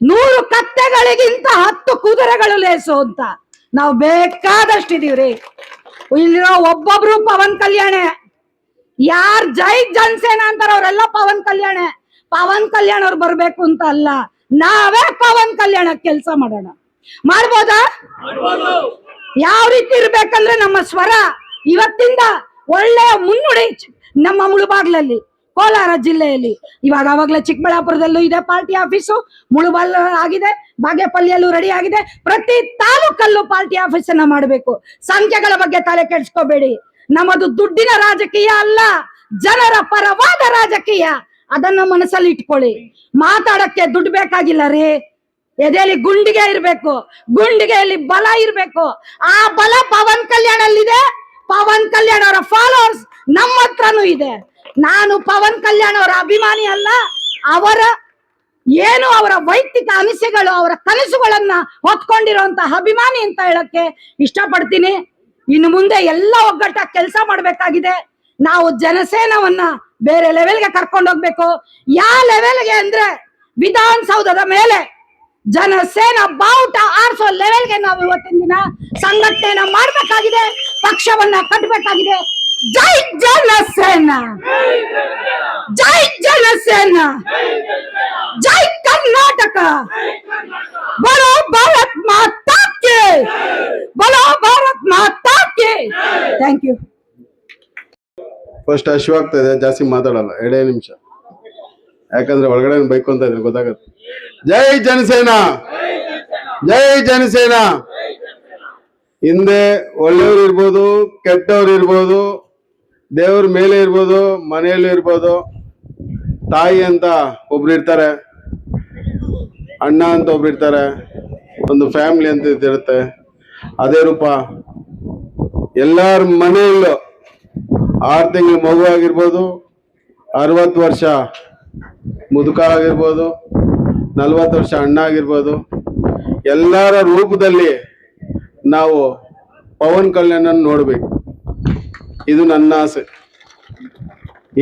100 ಕತ್ತೆಗಳಿಗಿಂತ 10 ಕುದುರೆಗಳು ಲೇಸು ಅಂತ. ನಾವು ಬೇಕಾದಷ್ಟಿದೀವ್ರಿ. ಇಲ್ಲಿರೋ ಒಬ್ಬೊಬ್ರು ಪವನ್ ಕಲ್ಯಾಣ, ಯಾರ್ ಜೈ ಜನಸೇನಾ ಅಂತಾರ ಅವರೆಲ್ಲ ಪವನ್ ಕಲ್ಯಾಣ. ಪವನ್ ಕಲ್ಯಾಣ್ ಅವ್ರು ಬರ್ಬೇಕು ಅಂತ ಅಲ್ಲ, ನಾವೇ ಪವನ್ ಕಲ್ಯಾಣ ಕೆಲಸ ಮಾಡೋಣ. ಮಾಡ್ಬೋದಾ? ಯಾವ ರೀತಿ ಇರ್ಬೇಕಂದ್ರೆ ನಮ್ಮ ಸ್ವರ ಇವತ್ತಿಂದ ಒಳ್ಳೆಯ ಮುನ್ನುಡಿ. ನಮ್ಮ ಮುಳುಬಾಗ್ಲಲ್ಲಿ, ಕೋಲಾರ ಜಿಲ್ಲೆಯಲ್ಲಿ, ಇವಾಗ ಅವಾಗ್ಲೇ ಚಿಕ್ಕಬಳ್ಳಾಪುರದಲ್ಲೂ ಇದೆ ಪಾರ್ಟಿ ಆಫೀಸು, ಮುಳುಬಾಲ್ ಆಗಿದೆ, ಬಾಗೇಪಲ್ಲಿಯಲ್ಲೂ ರೆಡಿ ಆಗಿದೆ. ಪ್ರತಿ ತಾಲೂಕಲ್ಲೂ ಪಾರ್ಟಿ ಆಫೀಸ್ ಅನ್ನ ಮಾಡಬೇಕು. ಸಂಖ್ಯೆಗಳ ಬಗ್ಗೆ ತಲೆ ಕೆಡಿಸ್ಕೋಬೇಡಿ. ನಮ್ಮದು ದುಡ್ಡಿನ ರಾಜಕೀಯ ಅಲ್ಲ, ಜನರ ಪರವಾದ ರಾಜಕೀಯ. ಅದನ್ನ ಮನಸ್ಸಲ್ಲಿ ಇಟ್ಕೊಳ್ಳಿ. ಮಾತಾಡಕ್ಕೆ ದುಡ್ಡು ಬೇಕಾಗಿಲ್ಲ ರೀ. ಎದೆಯಲ್ಲಿ ಗುಂಡಿಗೆ ಇರ್ಬೇಕು, ಗುಂಡಿಗೆಯಲ್ಲಿ ಬಲ ಇರ್ಬೇಕು. ಆ ಬಲ ಪವನ್ ಕಲ್ಯಾಣ್ ಅಲ್ಲಿದೆ. ಪವನ್ ಕಲ್ಯಾಣ್ ಅವರ ಫಾಲೋವರ್ಸ್ ನಮ್ಮ ಹತ್ರನೂ ಇದೆ. ನಾನು ಪವನ್ ಕಲ್ಯಾಣ್ ಅವರ ಅಭಿಮಾನಿ ಅಲ್ಲ, ಅವರ ವೈಯಕ್ತಿಕ ಅನಿಸಿಕೆಗಳು, ಅವರ ಕನಸುಗಳನ್ನ ಹೊತ್ಕೊಂಡಿರುವಂತಹ ಅಭಿಮಾನಿ ಅಂತ ಹೇಳಕ್ಕೆ ಇಷ್ಟಪಡ್ತೀನಿ. ಇನ್ನು ಮುಂದೆ ಎಲ್ಲ ಒಗ್ಗಟ್ಟಾಗಿ ಕೆಲಸ ಮಾಡ್ಬೇಕಾಗಿದೆ. ನಾವು ಜನಸೇನವನ್ನ ಬೇರೆ ಲೆವೆಲ್ಗೆ ಕರ್ಕೊಂಡು ಹೋಗ್ಬೇಕು. ಯಾವ ಲೆವೆಲ್ಗೆ ಅಂದ್ರೆ ವಿಧಾನಸೌಧದ ಮೇಲೆ ಜನಸೇನಾ ಬಾವುಟ ಆರಿಸೋ ಲೆವೆಲ್ಗೆ ನಾವು ಇವತ್ತಿನ ದಿನ ಸಂಘಟನೆಯನ್ನ ಮಾಡ್ಬೇಕಾಗಿದೆ, ಪಕ್ಷವನ್ನ ಕಟ್ಟಬೇಕಾಗಿದೆ. ಜೈ ಜನಸೇನಾ, ಜೈ ಜನಸೇನಾ, ಜೈ ಕರ್ನಾಟಕ, बोलो भारत माता की, बोलो भारत माता की. Thank you. ಫಸ್ಟ್ ಅಶ್ವ ಆಗ್ತದೆ, ಜಾಸ್ತಿ ಮಾತಾಡಲ್ಲ, 2 ನಿಮಿಷ. ಯಾಕಂದ್ರೆ ಒಳಗಡೆ ಬೈಕೊಂತ ಇದ್ರೆ ಗೊತ್ತಾಗತ್ತೆ. ಜೈ ಜನಸೇನಾ, ಜೈ ಜನಸೇನಾ. ಹಿಂದೆ ಒಳ್ಳೆಯವ್ರು ಇರ್ಬೋದು, ಕೆಟ್ಟವ್ರು ಇರ್ಬೋದು, ದೇವ್ರ ಮೇಲೆ ಇರ್ಬೋದು, ಮನೆಯಲ್ಲಿ ಇರ್ಬೋದು. ತಾಯಿ ಅಂತ ಒಬ್ರು ಇರ್ತಾರೆ, ಅಣ್ಣ ಅಂತ ಒಬ್ರು ಇರ್ತಾರೆ, ಒಂದು ಫ್ಯಾಮಿಲಿ ಅಂತ ಇರುತ್ತೆ. ಅದೇ ರೂಪ ಎಲ್ಲಾರ ಮನೆಯಲ್ಲೂ 6 ತಿಂಗಳ ಮಗು ಆಗಿರ್ಬೋದು, 60 ವರ್ಷ ಮುದುಕ ಆಗಿರ್ಬೋದು, 40 ವರ್ಷ ಅಣ್ಣ ಆಗಿರ್ಬೋದು, ಎಲ್ಲರ ರೂಪದಲ್ಲಿ ನಾವು ಪವನ್ ಕಲ್ಯಾಣ್ ನೋಡ್ಬೇಕು. ಇದು ನನ್ನ ಆಸೆ.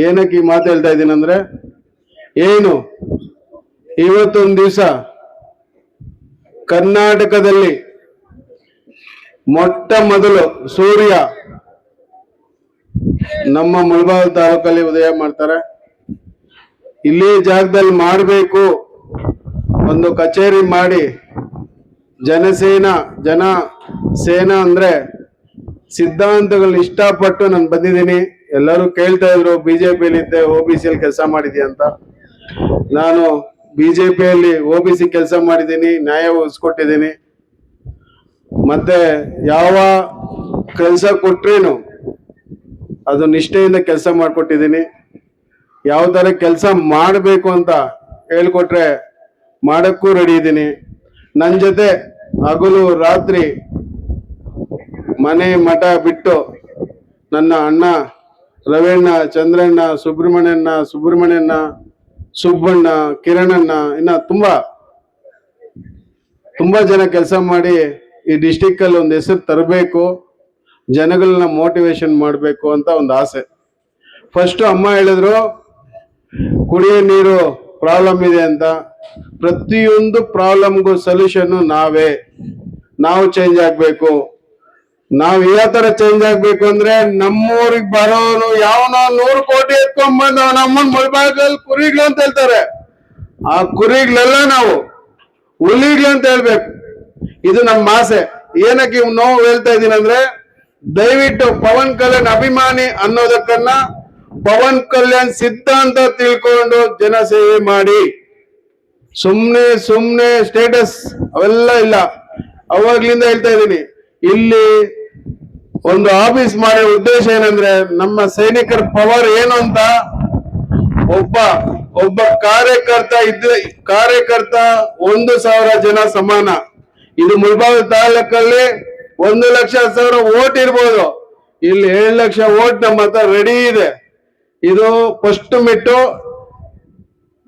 ಏನಕ್ಕೆ ಈ ಮಾತು ಹೇಳ್ತಾ ಇದ್ದೀನಿ ಅಂದ್ರೆ, ಏನು ಇವತ್ತೊಂದು ದಿವಸ ಕರ್ನಾಟಕದಲ್ಲಿ ಮೊಟ್ಟ ಮೊದಲು ಸೂರ್ಯ ನಮ್ಮ ಮುಳಬಾಗಿಲು ತಾಲೂಕಲ್ಲಿ ಉದಯ ಮಾಡ್ತಾರೆ. ಇಲ್ಲಿ ಜಾಗದಲ್ಲಿ ಮಾಡಬೇಕು, ಒಂದು ಕಚೇರಿ ಮಾಡಿ ಜನಸೇನಾ ಅಂದ್ರೆ ಸಿದ್ಧಾಂತಗಳನ್ನ ಇಷ್ಟಪಟ್ಟು ನಾನು ಬಂದಿದ್ದೀನಿ. ಎಲ್ಲರೂ ಕೇಳ್ತಾ ಇದ್ರು ಬಿಜೆಪಿಯಲ್ಲಿ ಇದ್ದೆ, OBC ಅಲ್ಲಿ ಕೆಲಸ ಮಾಡಿದ್ಯಾ ಅಂತ. ನಾನು ಬಿಜೆಪಿಯಲ್ಲಿ OBC ಕೆಲಸ ಮಾಡಿದ್ದೀನಿ, ನ್ಯಾಯ ಒದಗಿಸ್ಕೊಟ್ಟಿದ್ದೀನಿ. ಮತ್ತೆ ಯಾವ ಕೆಲಸ ಕೊಟ್ರೇನು ಅದು ನಿಷ್ಠೆಯಿಂದ ಕೆಲಸ ಮಾಡ್ಕೊಟ್ಟಿದ್ದೀನಿ. ಯಾವ ತರ ಕೆಲಸ ಮಾಡಬೇಕು ಅಂತ ಹೇಳ್ಕೊಟ್ರೆ ಮಾಡಕ್ಕೂ ರೆಡಿ ಇದ್ದೀನಿ. ನನ್ನ ಜೊತೆ ಹಗಲು ರಾತ್ರಿ ಮನೆ ಮಠ ಬಿಟ್ಟು ನನ್ನ ಅಣ್ಣ ರವೀಣ್ಣ, ಚಂದ್ರಣ್ಣ, ಸುಬ್ರಹ್ಮಣ್ಯಣ್ಣ, ಸುಬ್ಬಣ್ಣ, ಕಿರಣಣ್ಣ, ಇನ್ನ ತುಂಬಾ ಜನ ಕೆಲಸ ಮಾಡಿ ಈ ಡಿಸ್ಟಿಕ್ ಅಲ್ಲಿ ಒಂದು ಹೆಸರು ತರಬೇಕು, ಜನಗಳನ್ನ ಮೋಟಿವೇಶನ್ ಮಾಡಬೇಕು ಅಂತ ಒಂದು ಆಸೆ. ಫಸ್ಟ್ ಅಮ್ಮ ಹೇಳಿದ್ರು ಕುಡಿಯೋ ನೀರು ಪ್ರಾಬ್ಲಮ್ ಇದೆ ಅಂತ. ಪ್ರತಿಯೊಂದು ಪ್ರಾಬ್ಲಮ್ಗೂ ಸೊಲ್ಯೂಷನ್ ನಾವು ಚೇಂಜ್ ಆಗ್ಬೇಕು. ನಾವ್ ಯಾವ ತರ ಚೇಂಜ್ ಆಗ್ಬೇಕು ಅಂದ್ರೆ, ನಮ್ಮೂರಿಗೆ ಬರೋನು ಯಾವನೋ 100 ಕೋಟಿ ಎತ್ಕೊಂಡ್ಬಂದು ನಮ್ಮನ್ ಮುಳಬಾಗಲ್ ಕುರಿಗಳು ಅಂತ ಹೇಳ್ತಾರೆ. ಆ ಕುರಿಗಳೆಲ್ಲ ನಾವು ಹುಲಿಗಳು ಅಂತ ಹೇಳ್ಬೇಕು. ಇದು ನಮ್ಮ ಆಸೆ. ಏನಕ್ಕೆ ನೋವು ಹೇಳ್ತಾ ಇದ್ದೀನಿ ಅಂದ್ರೆ, ದಯವಿಟ್ಟು ಪವನ್ ಕಲ್ಯಾಣ್ ಅಭಿಮಾನಿ ಅನ್ನೋದಕ್ಕನ್ನ ಪವನ್ ಕಲ್ಯಾಣ್ ಸಿದ್ಧಾಂತ ತಿಳ್ಕೊಂಡು ಜನ ಸೇವೆ ಮಾಡಿ. ಸುಮ್ನೆ ಸ್ಟೇಟಸ್ ಅವೆಲ್ಲ ಇಲ್ಲ. ಅವಾಗ್ಲಿಂದ ಹೇಳ್ತಾ ಇದ್ದೀನಿ, ಇಲ್ಲಿ ಒಂದು ಆಫೀಸ್ ಮಾಡೋ ಉದ್ದೇಶ ಏನಂದ್ರೆ ನಮ್ಮ ಸೈನಿಕರ ಪವರ್ ಏನು ಅಂತ ಒಬ್ಬ ಕಾರ್ಯಕರ್ತ 1,000 ಜನ ಸಮಾನ. ಇದು ಮುಳಬಾಗಿಲು ತಾಲೂಕಲ್ಲಿ 1,00,000 ವೋಟ್ ಇರ್ಬೋದು, ಇಲ್ಲಿ 7 ಲಕ್ಷ ವೋಟ್ ನಮ್ಮ ಹತ್ರ ರೆಡಿ ಇದೆ. ಇದು ಫಸ್ಟ್ ಮೆಟ್ಟು.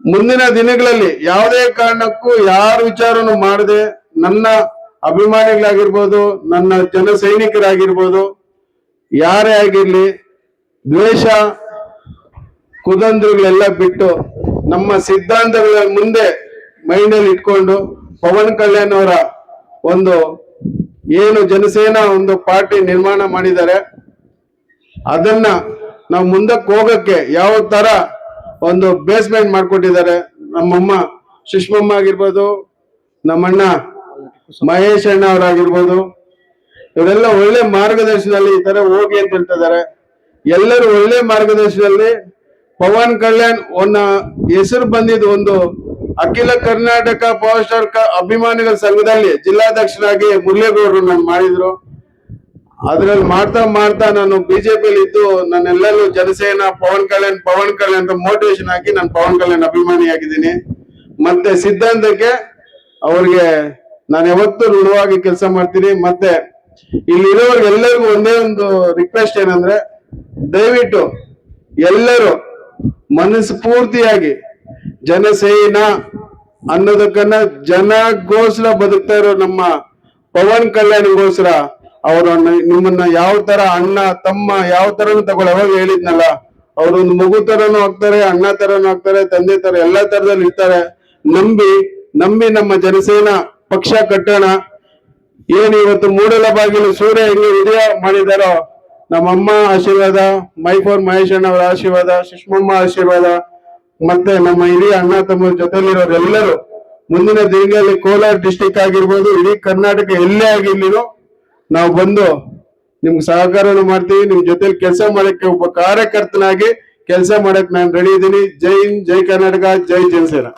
ಮುಂದಿನ ದಿನಗಳಲ್ಲಿ ಯಾವುದೇ ಕಾರಣಕ್ಕೂ ಯಾರ ವಿಚಾರನು ಮಾಡದೆ ನನ್ನ ಅಭಿಮಾನಿಗಳಾಗಿರ್ಬೋದು, ನನ್ನ ಜನ ಸೈನಿಕರಾಗಿರ್ಬೋದು, ಯಾರೇ ಆಗಿರ್ಲಿ, ದ್ವೇಷ ಕುದಂದ್ರಗಳೆಲ್ಲ ಬಿಟ್ಟು ನಮ್ಮ ಸಿದ್ಧಾಂತಗಳ ಮುಂದೆ ಮೈಂಡಲ್ಲಿ ಇಟ್ಕೊಂಡು ಪವನ್ ಕಲ್ಯಾಣ್ ಅವರ ಒಂದು ಏನು ಜನಸೇನಾ ಒಂದು ಪಾರ್ಟಿ ನಿರ್ಮಾಣ ಮಾಡಿದ್ದಾರೆ, ಅದನ್ನ ನಾವು ಮುಂದಕ್ಕೆ ಹೋಗಕ್ಕೆ ಯಾವ ತರ ಒಂದು ಬೇಸ್ಮೆಂಟ್ ಮಾಡ್ಕೊಟ್ಟಿದ್ದಾರೆ. ನಮ್ಮಮ್ಮ ಸುಷ್ಮಮ್ಮ ಆಗಿರ್ಬೋದು, ನಮ್ಮಣ್ಣ ಮಹೇಶ್ ಅಣ್ಣ ಅವರಾಗಿರ್ಬೋದು, ಇವರೆಲ್ಲ ಒಳ್ಳೆ ಮಾರ್ಗದರ್ಶನದಲ್ಲಿ ಈ ತರ ಹೋಗಿ ಅಂತ ಹೇಳ್ತಿದ್ದಾರೆ. ಎಲ್ಲರೂ ಒಳ್ಳೆ ಮಾರ್ಗದರ್ಶನದಲ್ಲಿ ಪವನ್ ಕಲ್ಯಾಣ್ ಹೆಸರು ಬಂದಿದ್ದು ಒಂದು ಅಖಿಲ ಕರ್ನಾಟಕ ಪವರ್ ಸ್ಟಾರ್ ಅಭಿಮಾನಿಗಳ ಸಂಘದಲ್ಲಿ ಜಿಲ್ಲಾಧ್ಯಕ್ಷರಾಗಿ ಮುರಳೇಗೌಡರು ನಾನು ಮಾಡಿದ್ರು. ಅದ್ರಲ್ಲಿ ಮಾಡ್ತಾ ನಾನು ಬಿಜೆಪಿಯಲ್ಲಿ ಇದ್ದು ನಾನೆಲ್ಲರೂ ಜನಸೇನಾ ಪವನ್ ಕಲ್ಯಾಣ್ ಅಂತ ಮೋಟಿವೇಶನ್ ಹಾಕಿ ನಾನು ಪವನ್ ಕಲ್ಯಾಣ್ ಅಭಿಮಾನಿ ಆಗಿದ್ದೀನಿ. ಮತ್ತೆ ಸಿದ್ಧಾಂತಕ್ಕೆ ಅವ್ರಿಗೆ ನಾನು ಯಾವತ್ತೂ ಋಣವಾಗಿ ಕೆಲಸ ಮಾಡ್ತೀನಿ. ಮತ್ತೆ ಇಲ್ಲಿರೋರ್ಗೆಲ್ಲರಿಗೂ ಒಂದೇ ಒಂದು ರಿಕ್ವೆಸ್ಟ್ ಏನಂದ್ರೆ, ದಯವಿಟ್ಟು ಎಲ್ಲರೂ ಮನಸ್ಸು ಪೂರ್ತಿಯಾಗಿ ಜನಸೇನಾ ಅನ್ನೋದಕ್ಕನ್ನ ಜನಗೋಸ್ಕರ ಬದುಕ್ತಾ ಇರೋ ನಮ್ಮ ಪವನ್ ಕಲ್ಯಾಣ್ಗೋಸ್ಕರ ಅವರು ನಿಮ್ಮನ್ನ ಯಾವ ತರ ಅಣ್ಣ ತಮ್ಮ ಯಾವ ತರನು ತಗೊಳ್ಳಿ. ಅವಾಗ ಹೇಳಿದ್ನಲ್ಲ, ಅವ್ರೊಂದು ಮಗು ತರನು ಆಗ್ತಾರೆ, ಅಣ್ಣ ತರನು ಆಗ್ತಾರೆ, ತಂದೆ ತರ ಎಲ್ಲಾ ತರದಲ್ಲಿ ಇರ್ತಾರೆ. ನಂಬಿ ನಮ್ಮ ಜನಸೇನಾ ಪಕ್ಷ ಕಟ್ಟೋಣ. ಏನ್ ಇವತ್ತು ಮೂಡಲ ಬಾಗಿಲು ಸೂರ್ಯ ಹೆಂಗೆ ವಿಜಯ ಮಾಡಿದಾರೋ, ನಮ್ಮಮ್ಮ ಆಶೀರ್ವಾದ, ಮೈಫೋರ್ ಮಹೇಶ್ ಅಣ್ಣ ಅವರ ಆಶೀರ್ವಾದ, ಸುಷ್ಮಮ್ಮ ಆಶೀರ್ವಾದ, ಮತ್ತೆ ನಮ್ಮ ಹಿರಿಯ ಅಣ್ಣ ತಮ್ಮ ಜೊತೆಲಿರೋರೆಲ್ಲರೂ ಮುಂದಿನ ದಿನಗಳಲ್ಲಿ ಕೋಲಾರ ಡಿಸ್ಟಿಕ್ ಆಗಿರ್ಬೋದು, ಇಡೀ ಕರ್ನಾಟಕ ಎಲ್ಲೇ ಆಗಿರ್ಲಿರೋ ನಾವು ಬಂದು ನಿಮ್ಗೆ ಸಹಕಾರವನ್ನು ಮಾಡ್ತೀವಿ. ನಿಮ್ ಜೊತೆಲಿ ಕೆಲಸ ಮಾಡಕ್ಕೆ ಒಬ್ಬ ಕಾರ್ಯಕರ್ತನಾಗಿ ಕೆಲಸ ಮಾಡಕ್ ನಾನು ರೆಡಿ ಇದ್ದೀನಿ. ಜೈ ಹಿಂದ್, ಜೈ ಕರ್ನಾಟಕ, ಜೈ ಜನಸೇನಾ.